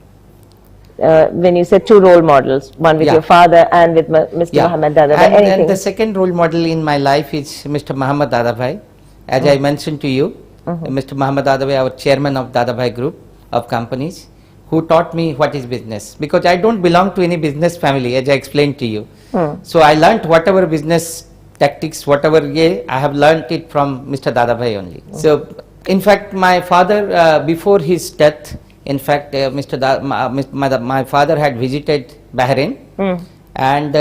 Speaker 6: When you said two role models, one with
Speaker 5: Yeah.
Speaker 6: your father and with Mr. Muhammad Dadabhai, anything?
Speaker 5: And the second role model in my life is Mr. Muhammad Dadabhai. As I mentioned to you, Mr. Muhammad Dadabhai, our chairman of Dadabhai Group of companies, who taught me what is business, because I don't belong to any business family, as I explained to you. So I learnt whatever business tactics, whatever I have learnt it from Mr. Dadabhai only. So in fact, my father, before his death, in fact, my father had visited Bahrain, and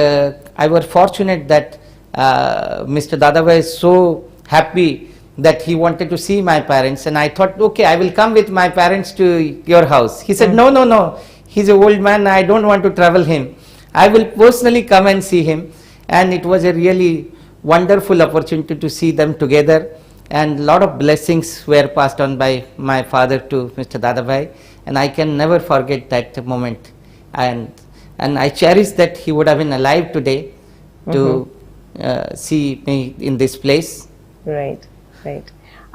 Speaker 5: I was fortunate that Mr. Dadabhai is so happy that he wanted to see my parents, and I thought, okay, I will come with my parents to your house. He said, no, he's an old man, I don't want to travel him. I will personally come and see him. And it was a really wonderful opportunity to see them together, and a lot of blessings were passed on by my father to Mr. Dadabhai, and I can never forget that moment. And I cherish that he would have been alive today to see me in this place.
Speaker 6: Right.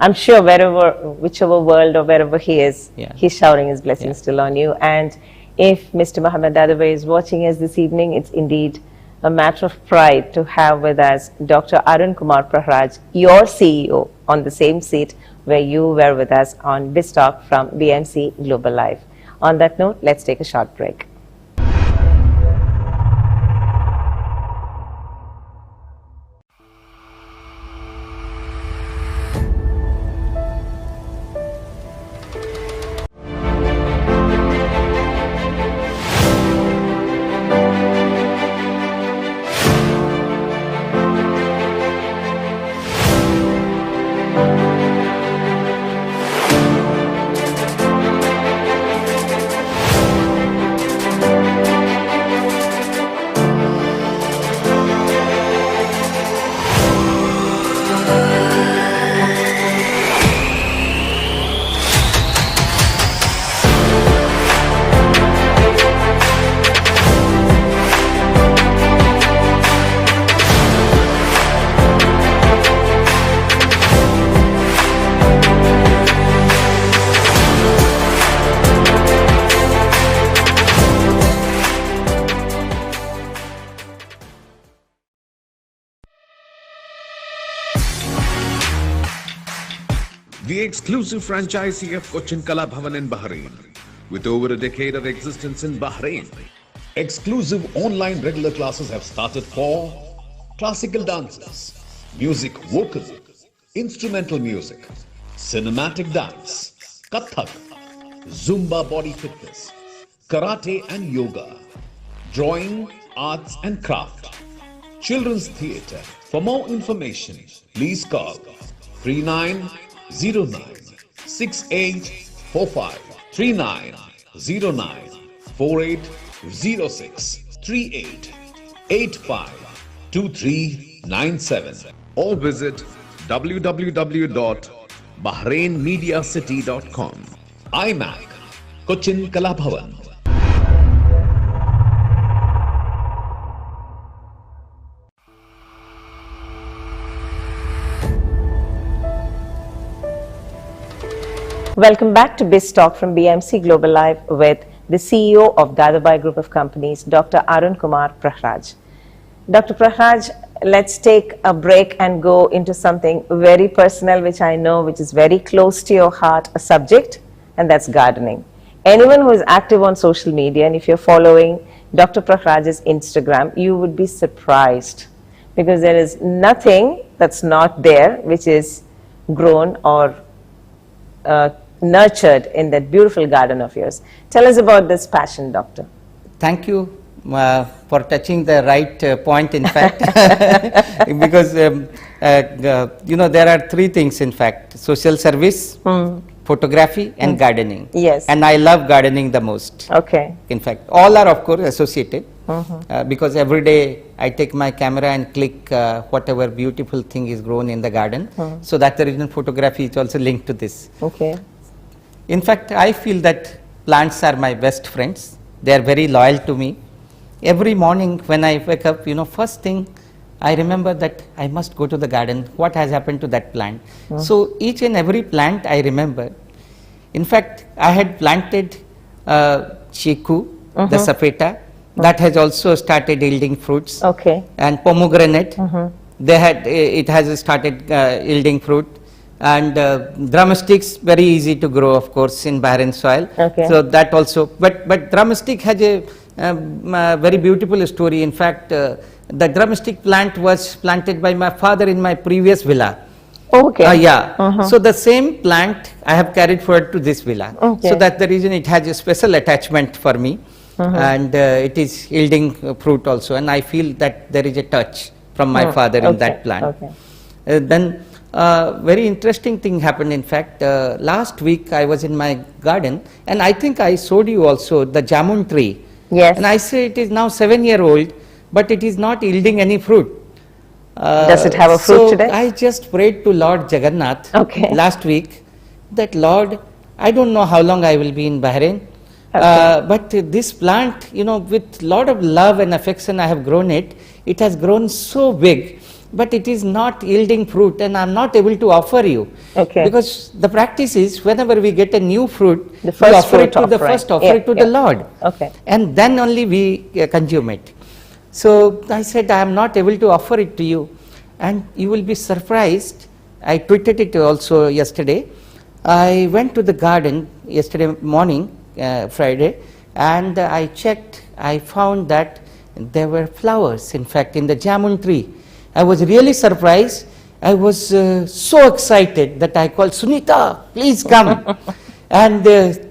Speaker 6: I'm sure whichever world or wherever he is, he's showering his blessings still on you. And if Mr. Muhammad Dadabhai is watching us this evening, it's indeed a matter of pride to have with us Dr. Arun Kumar Praharaj, your CEO, on the same seat where you were with us on BizTalk from BMC Global Life. On that note, let's take a short break.
Speaker 3: The exclusive franchisee of Cochin Kala Bhavan in Bahrain, with over a decade of existence in Bahrain. Exclusive online regular classes have started for classical dances, music vocal, instrumental music, cinematic dance, Kathak, Zumba body fitness, karate and yoga, drawing, arts and craft, children's theatre. For more information, please call 3909 6845 3909 4806 38 85 2397 or visit www.bahrainmediacity.com. IMAC, Cochin Kala Bhavan.
Speaker 6: Welcome back to BizTalk from BMC Global Life with the CEO of Dadabhai Group of Companies, Dr. Arun Kumar Praharaj. Dr. Praharaj, let's take a break and go into something very personal, which I know which is very close to your heart, a subject, and that's gardening. Anyone who is active on social media, and if you're following Dr. Praharaj's Instagram, you would be surprised because there is nothing that's not there which is grown or nurtured in that beautiful garden of yours. Tell us about this passion, Doctor.
Speaker 5: Thank you for touching the right point, in fact, because you know, there are three things, in fact: social service, photography, and gardening.
Speaker 6: Yes.
Speaker 5: And I love gardening the most.
Speaker 6: Okay.
Speaker 5: In fact, all are of course associated, because every day I take my camera and click whatever beautiful thing is grown in the garden. So that's the reason photography is also linked to this.
Speaker 6: Okay.
Speaker 5: In fact, I feel that plants are my best friends. They are very loyal to me. Every morning when I wake up, you know, first thing I remember that I must go to the garden. What has happened to that plant? So each and every plant I remember. In fact, I had planted chiku, the sapeta, that has also started yielding fruits.
Speaker 6: Okay.
Speaker 5: And pomegranate, it has started yielding fruit. And drumsticks, very easy to grow, of course, in barren soil.
Speaker 6: Okay.
Speaker 5: So that also, but drumstick has a very beautiful story. In fact, the drumstick plant was planted by my father in my previous villa.
Speaker 6: Okay.
Speaker 5: Yeah. So the same plant I have carried forward to this villa.
Speaker 6: Okay.
Speaker 5: So that's the reason it has a special attachment for me, and it is yielding fruit also. And I feel that there is a touch from my father in that plant.
Speaker 6: Okay.
Speaker 5: Then very interesting thing happened. In fact, last week I was in my garden, and I think I showed you also the jamun tree.
Speaker 6: Yes.
Speaker 5: And I say it is now 7-year-old, but it is not yielding any fruit.
Speaker 6: Does it have a fruit
Speaker 5: so
Speaker 6: today?
Speaker 5: I just prayed to Lord Jagannath last week that, Lord, I don't know how long I will be in Bahrain, but this plant, you know, with lot of love and affection I have grown it. It has grown so big, but it is not yielding fruit, and I am not able to offer you.
Speaker 6: Okay.
Speaker 5: Because the practice is whenever we get a new fruit,
Speaker 6: The
Speaker 5: we
Speaker 6: first
Speaker 5: offer it
Speaker 6: fruit
Speaker 5: to the
Speaker 6: offering.
Speaker 5: first, offer it to the Lord.
Speaker 6: Okay.
Speaker 5: And then only we consume it. So I said, I am not able to offer it to you, and you will be surprised. I tweeted it also yesterday. I went to the garden yesterday morning, Friday, and I checked. I found that there were flowers, in fact, in the jamun tree. I was really surprised. I was so excited that I called, Sunita, please come. And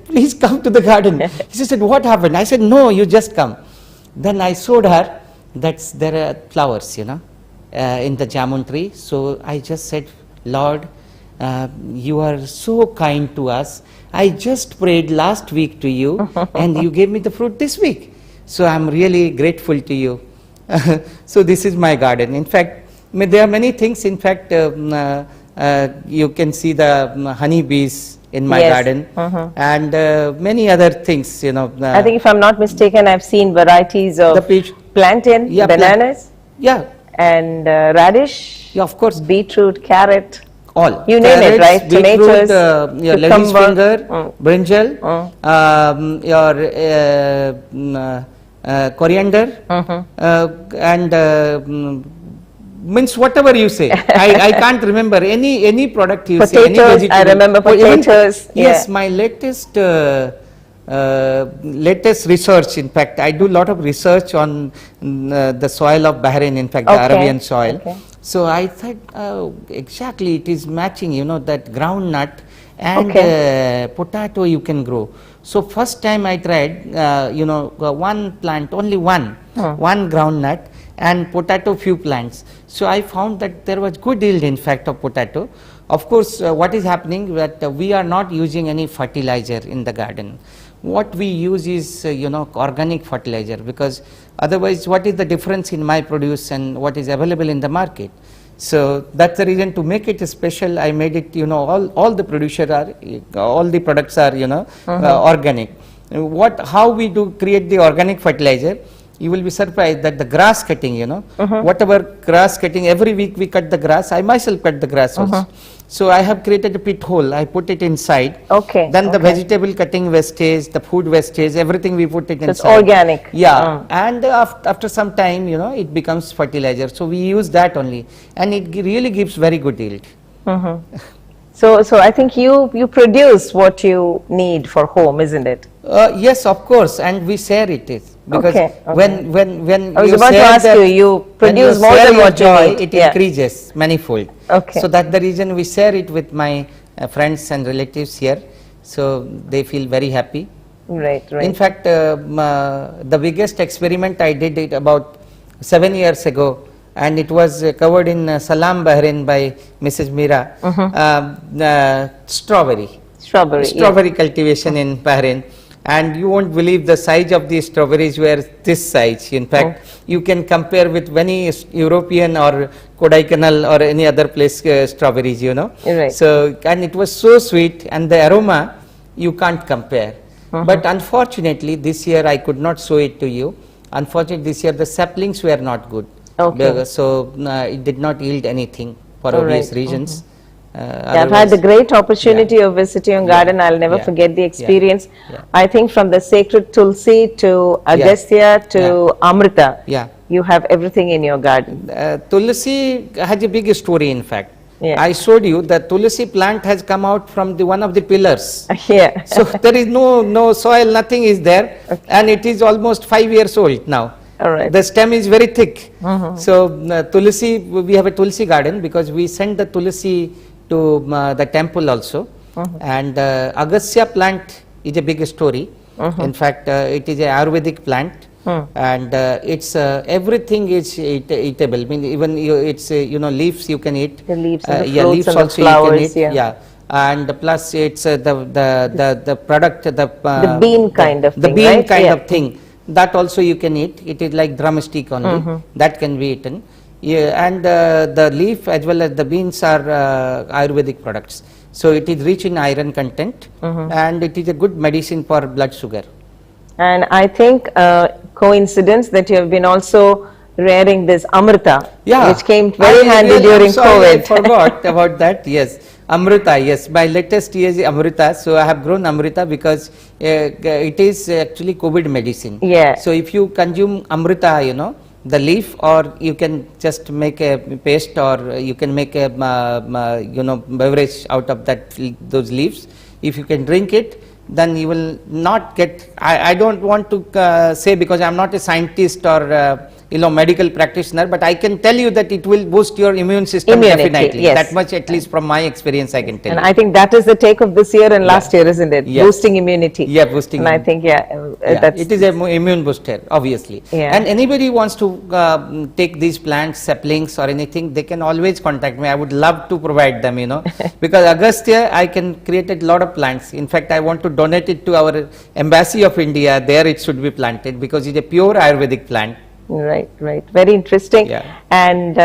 Speaker 5: please come to the garden. She said, what happened? I said, no, you just come. Then I showed her that there are flowers, in the jamun tree. So I just said, Lord, you are so kind to us. I just prayed last week to you and you gave me the fruit this week. So I'm really grateful to you. So this is my garden. In fact, there are many things. In fact, you can see the honey bees in my
Speaker 6: Yes.
Speaker 5: garden and many other things,
Speaker 6: I think if I'm not mistaken, I've seen varieties of
Speaker 5: the peach.
Speaker 6: plantain,
Speaker 5: Yeah,
Speaker 6: bananas,
Speaker 5: Yeah,
Speaker 6: and radish,
Speaker 5: yeah, of course,
Speaker 6: beetroot, carrot.
Speaker 5: all.
Speaker 6: You name it, right?
Speaker 5: Beetroot,
Speaker 6: Tomatoes,
Speaker 5: your lady's
Speaker 6: cucumber.
Speaker 5: finger, brinjal, your coriander, and means whatever you say. I can't remember any product you say. Any
Speaker 6: Potatoes, I
Speaker 5: vegetable.
Speaker 6: remember
Speaker 5: Oh, even-
Speaker 6: potatoes,
Speaker 5: Yes,
Speaker 6: yeah.
Speaker 5: my latest research. In fact, I do a lot of research on the soil of Bahrain. In fact, the
Speaker 6: Okay,
Speaker 5: Arabian soil.
Speaker 6: okay.
Speaker 5: So I thought exactly it is matching. that groundnut and potato you can grow. So first time I tried, one plant, only one groundnut and potato few plants. So I found that there was good yield in fact of potato. Of course, what is happening that we are not using any fertilizer in the garden. What we use is organic fertilizer, because otherwise what is the difference in my produce and what is available in the market? So that's the reason to make it special. I made it, all the producers are, all the products are, organic. How we do create the organic fertilizer? You will be surprised that the grass cutting, whatever grass cutting, every week we cut the grass. I myself cut the grass also. So I have created a pit hole. I put it inside.
Speaker 6: Okay,
Speaker 5: Then the
Speaker 6: okay.
Speaker 5: vegetable cutting wastage, the food wastage, everything we put it
Speaker 6: So it's
Speaker 5: inside.
Speaker 6: organic.
Speaker 5: Yeah, and after some time, it becomes fertilizer. So we use that only, and it really gives very good yield.
Speaker 6: So I think you produce what you need for home, isn't it?
Speaker 5: Yes, of course, and we share it is because
Speaker 6: Okay, okay.
Speaker 5: when
Speaker 6: I was
Speaker 5: you
Speaker 6: about to
Speaker 5: share
Speaker 6: ask
Speaker 5: that-
Speaker 6: you, you
Speaker 5: when you
Speaker 6: produce more
Speaker 5: share
Speaker 6: than
Speaker 5: your
Speaker 6: what you
Speaker 5: joy,
Speaker 6: need.
Speaker 5: it
Speaker 6: Yeah.
Speaker 5: increases manifold.
Speaker 6: Okay.
Speaker 5: So that's the reason we share it with my friends and relatives here. So they feel very happy.
Speaker 6: Right, right.
Speaker 5: In fact, the biggest experiment I did it about 7 years ago, and it was covered in Salam, Bahrain by Mrs. Mira. Strawberry
Speaker 6: Strawberry.
Speaker 5: cultivation in Bahrain, and you won't believe the size of the strawberries were this size. In fact, you can compare with many European or Kodaikanal or any other place strawberries,
Speaker 6: Right.
Speaker 5: So, and it was so sweet, and the aroma you can't compare. But unfortunately, this year I could not show it to you. Unfortunately, this year the saplings were not good.
Speaker 6: Okay.
Speaker 5: So it did not yield anything for
Speaker 6: All
Speaker 5: obvious
Speaker 6: right.
Speaker 5: reasons.
Speaker 6: Yeah, I've had the great opportunity of visiting your garden. I'll never
Speaker 5: Yeah.
Speaker 6: forget the
Speaker 5: Yeah.
Speaker 6: experience.
Speaker 5: Yeah.
Speaker 6: I think from the sacred Tulsi to Agastya to Amrita,
Speaker 5: Yeah.
Speaker 6: you have everything in your garden.
Speaker 5: Tulsi has a big story, in fact.
Speaker 6: Yeah.
Speaker 5: I showed you that Tulsi plant has come out from one of the pillars.
Speaker 6: Yeah.
Speaker 5: So there is no soil, nothing is there, and it is almost 5 years old now.
Speaker 6: All right.
Speaker 5: The stem is very thick. So Tulsi, we have a Tulsi garden because we send the Tulsi to the temple also. And Agastya plant is a big story. In fact, it is a Ayurvedic plant. And it's everything is eatable. I mean, even it's leaves you can eat.
Speaker 6: The leaves and the
Speaker 5: yeah,
Speaker 6: fruits
Speaker 5: leaves
Speaker 6: and the
Speaker 5: also
Speaker 6: flowers,
Speaker 5: you can eat.
Speaker 6: yeah.
Speaker 5: And plus it's the product
Speaker 6: The bean kind of
Speaker 5: the
Speaker 6: thing,
Speaker 5: bean
Speaker 6: right?
Speaker 5: kind
Speaker 6: Yeah.
Speaker 5: of thing, that also you can eat. It is like drumstick only, that can be eaten. Yeah, and the leaf as well as the beans are Ayurvedic products. So it is rich in iron content, and it is a good medicine for blood sugar.
Speaker 6: And I think coincidence that you have been also rearing this Amrita, which came very handy during
Speaker 5: I'm sorry,
Speaker 6: COVID.
Speaker 5: I forgot about that. Yes, Amrita. Yes, my latest is Amrita. So I have grown Amrita because it is actually COVID medicine.
Speaker 6: Yeah.
Speaker 5: So if you consume Amrita, the leaf, or you can just make a paste, or you can make a beverage out of those leaves. If you can drink it, then you will not get, I don't want to say, because I am not a scientist or medical practitioner, but I can tell you that it will boost your immune system.
Speaker 6: Immunity,
Speaker 5: definitely.
Speaker 6: yes.
Speaker 5: That much, at least from my experience, I can tell
Speaker 6: And
Speaker 5: you.
Speaker 6: I think that is the take of this year and last year, isn't it?
Speaker 5: Yes.
Speaker 6: Boosting immunity.
Speaker 5: Yeah, boosting.
Speaker 6: And I think,
Speaker 5: Yeah,
Speaker 6: that's
Speaker 5: it is a immune booster, obviously.
Speaker 6: Yeah.
Speaker 5: And anybody wants to take these plants, saplings or anything, they can always contact me. I would love to provide them, because Agastya, I can create a lot of plants. In fact, I want to donate it to our Embassy of India. There it should be planted, because it's a pure Ayurvedic plant.
Speaker 6: Right, right. Very interesting.
Speaker 5: Yeah.
Speaker 6: And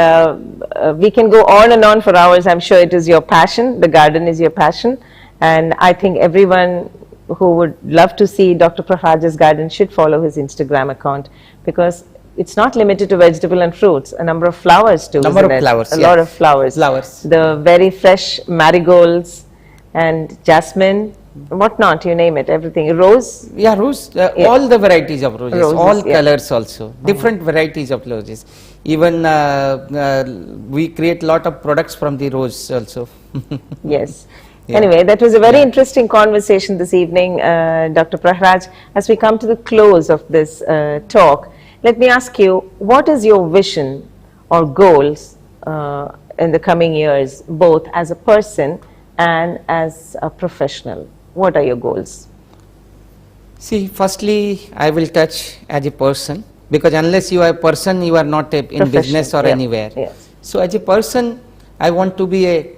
Speaker 6: we can go on and on for hours. I'm sure it is your passion. The garden is your passion. And I think everyone who would love to see Dr. Praharaj's garden should follow his Instagram account, because it's not limited to vegetable and fruits. A number of flowers too.
Speaker 5: Number
Speaker 6: isn't
Speaker 5: of
Speaker 6: it?
Speaker 5: flowers,
Speaker 6: A
Speaker 5: yeah.
Speaker 6: lot of flowers.
Speaker 5: Flowers.
Speaker 6: The very fresh marigolds and jasmine, whatnot, you name it, everything. Rose.
Speaker 5: Yeah, rose,
Speaker 6: Yeah.
Speaker 5: all the varieties of roses,
Speaker 6: Roses,
Speaker 5: all
Speaker 6: yeah.
Speaker 5: colors also, different varieties of roses. Even we create lot of products from the rose also.
Speaker 6: Yes.
Speaker 5: Yeah.
Speaker 6: Anyway, that was a very
Speaker 5: Yeah.
Speaker 6: interesting conversation this evening, Dr. Praharaj. As we come to the close of this talk, let me ask you, what is your vision or goals in the coming years, both as a person and as a professional? What are your goals?
Speaker 5: See, firstly, I will touch as a person, because unless you are a person, you are not in
Speaker 6: Professional,
Speaker 5: business or
Speaker 6: yeah,
Speaker 5: anywhere.
Speaker 6: yes.
Speaker 5: So as a person, I want to be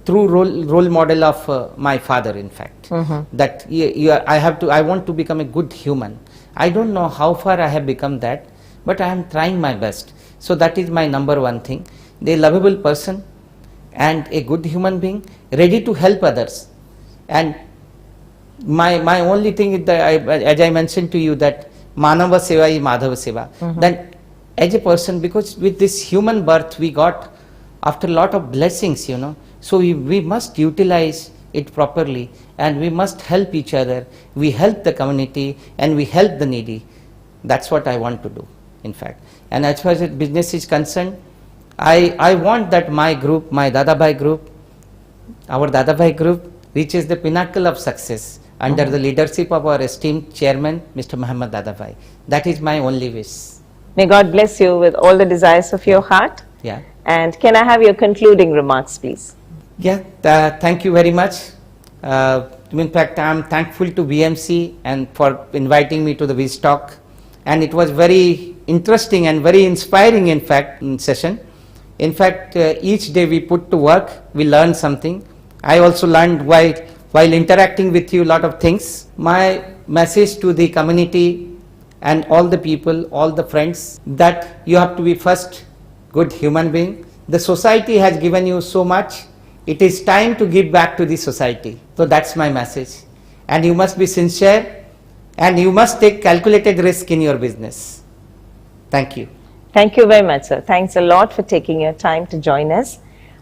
Speaker 5: true role model of my father, in fact. That I want to become a good human. I don't know how far I have become that, but I am trying my best. So that is my number one thing. The lovable person and a good human being, ready to help others. And my only thing is that, as I mentioned to you, that Manava Seva is Madhava Seva. Then as a person, because with this human birth we got after a lot of blessings, so we must utilize it properly, and we must help each other. We help the community and we help the needy. That's what I want to do, in fact. And as far as business is concerned, I want that my group, my Dadabhai group, our Dadabhai group reaches the pinnacle of success under the leadership of our esteemed chairman, Mr. Muhammad Dadabhai. That is my only wish.
Speaker 6: May God bless you with all the desires of your heart.
Speaker 5: Yeah.
Speaker 6: And can I have your concluding remarks, please?
Speaker 5: Yeah, thank you very much. In fact, I am thankful to BMC and for inviting me to the Wiz Talk. And it was very interesting and very inspiring, in fact, session. In fact, each day we put to work, we learn something. I also learned while interacting with you a lot of things. My message to the community and all the people, all the friends, that you have to be first good human being. The society has given you so much. It is time to give back to the society. So that's my message. And you must be sincere, and you must take calculated risk in your business. Thank you.
Speaker 6: Thank you very much, sir. Thanks a lot for taking your time to join us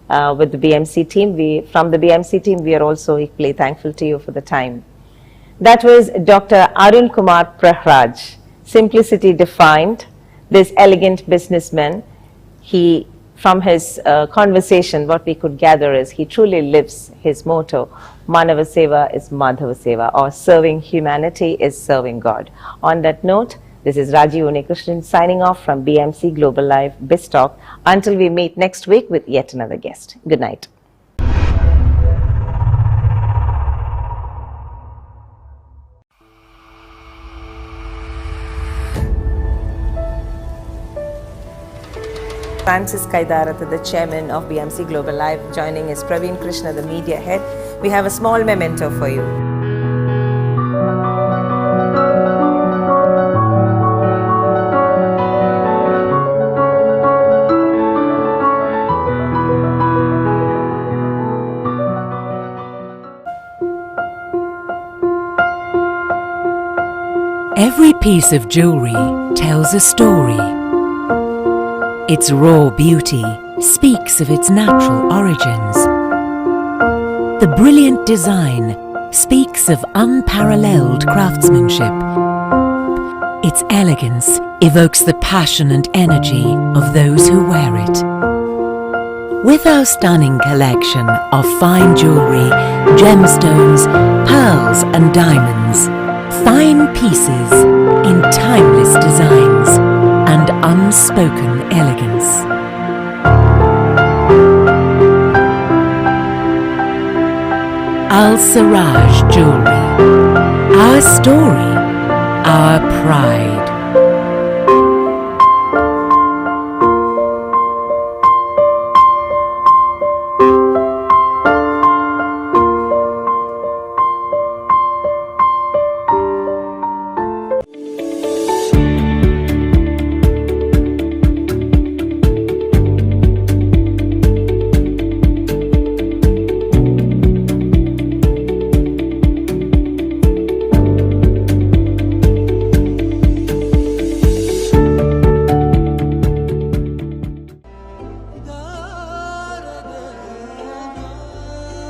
Speaker 6: with the BMC team. From the BMC team, we are also equally thankful to you for the time. That was Dr. Arun Kumar Praharaj, simplicity defined, this elegant businessman. From his conversation, what we could gather is he truly lives his motto, Manava Seva is Madhava Seva, or serving humanity is serving God. On that note, this is Rajiv Unikrishnan signing off from BMC Global Live Biz Talk. Until we meet next week with yet another guest. Good night. Francis Kaidaratha, the chairman of BMC Global Live. Joining is Praveen Krishna, the media head. We have a small memento for you.
Speaker 1: Every piece of jewelry tells a story. Its raw beauty speaks of its natural origins. The brilliant design speaks of unparalleled craftsmanship. Its elegance evokes the passion and energy of those who wear it. With our stunning collection of fine jewelry, gemstones, pearls and diamonds, fine pieces in timeless designs and unspoken elegance. Al Siraj Jewelry. Our story, our pride.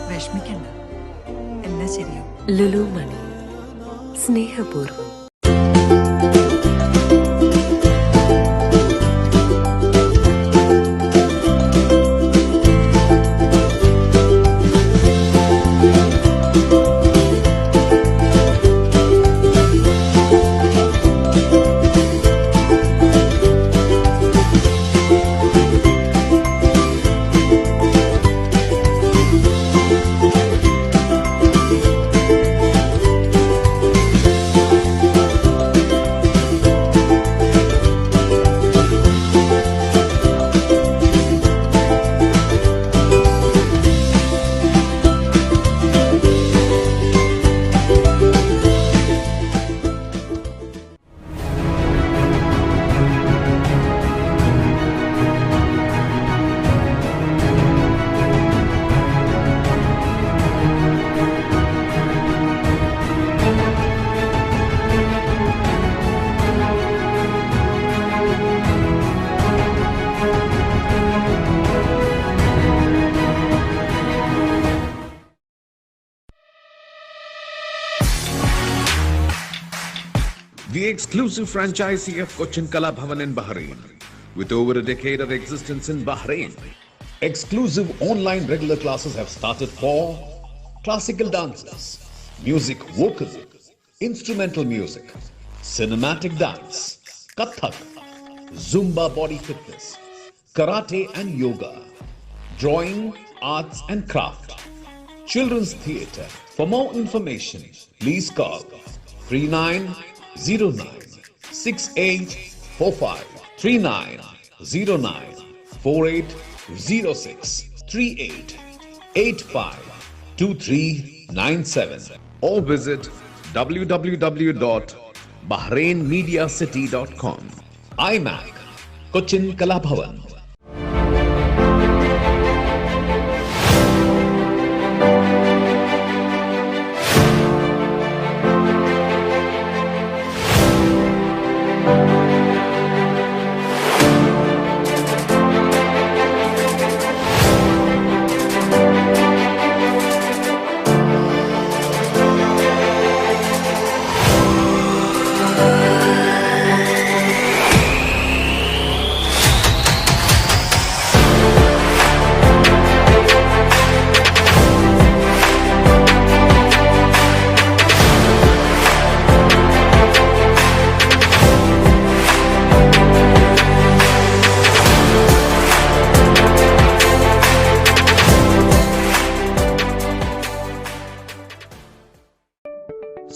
Speaker 2: വിഷമിക്കണ്ട, എല്ലാം ശരിയാവും.
Speaker 1: ലുലു മണി സ്നേഹപൂർവ്വം.
Speaker 3: The exclusive franchisee of Cochin Kalabhavan in Bahrain, with over a decade of existence in Bahrain. Exclusive online regular classes have started for classical dances, music vocal, instrumental music, cinematic dance, Kathak, Zumba body fitness, karate and yoga, drawing, arts and craft, children's theatre. For more information, please call 3909 6845 3909 4806 38 85 2397 or visit www.bahrainmediacity.com. iMac, Cochin Kalabhavan.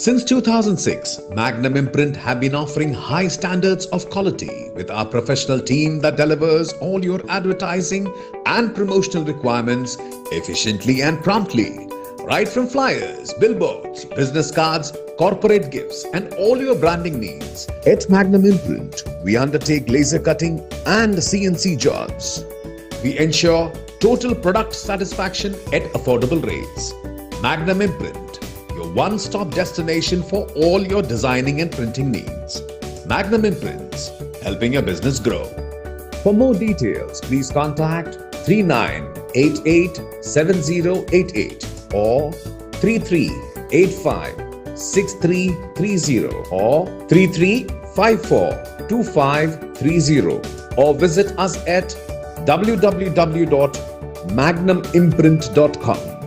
Speaker 3: Since 2006, Magnum Imprint have been offering high standards of quality with our professional team that delivers all your advertising and promotional requirements efficiently and promptly. Right from flyers, billboards, business cards, corporate gifts and all your branding needs. At Magnum Imprint, we undertake laser cutting and CNC jobs. We ensure total product satisfaction at affordable rates. Magnum Imprint, your one-stop destination for all your designing and printing needs. Magnum Imprints, helping your business grow. For more details, please contact 39887088 or 33856330 or 33 542530 or visit us at www.magnumimprint.com.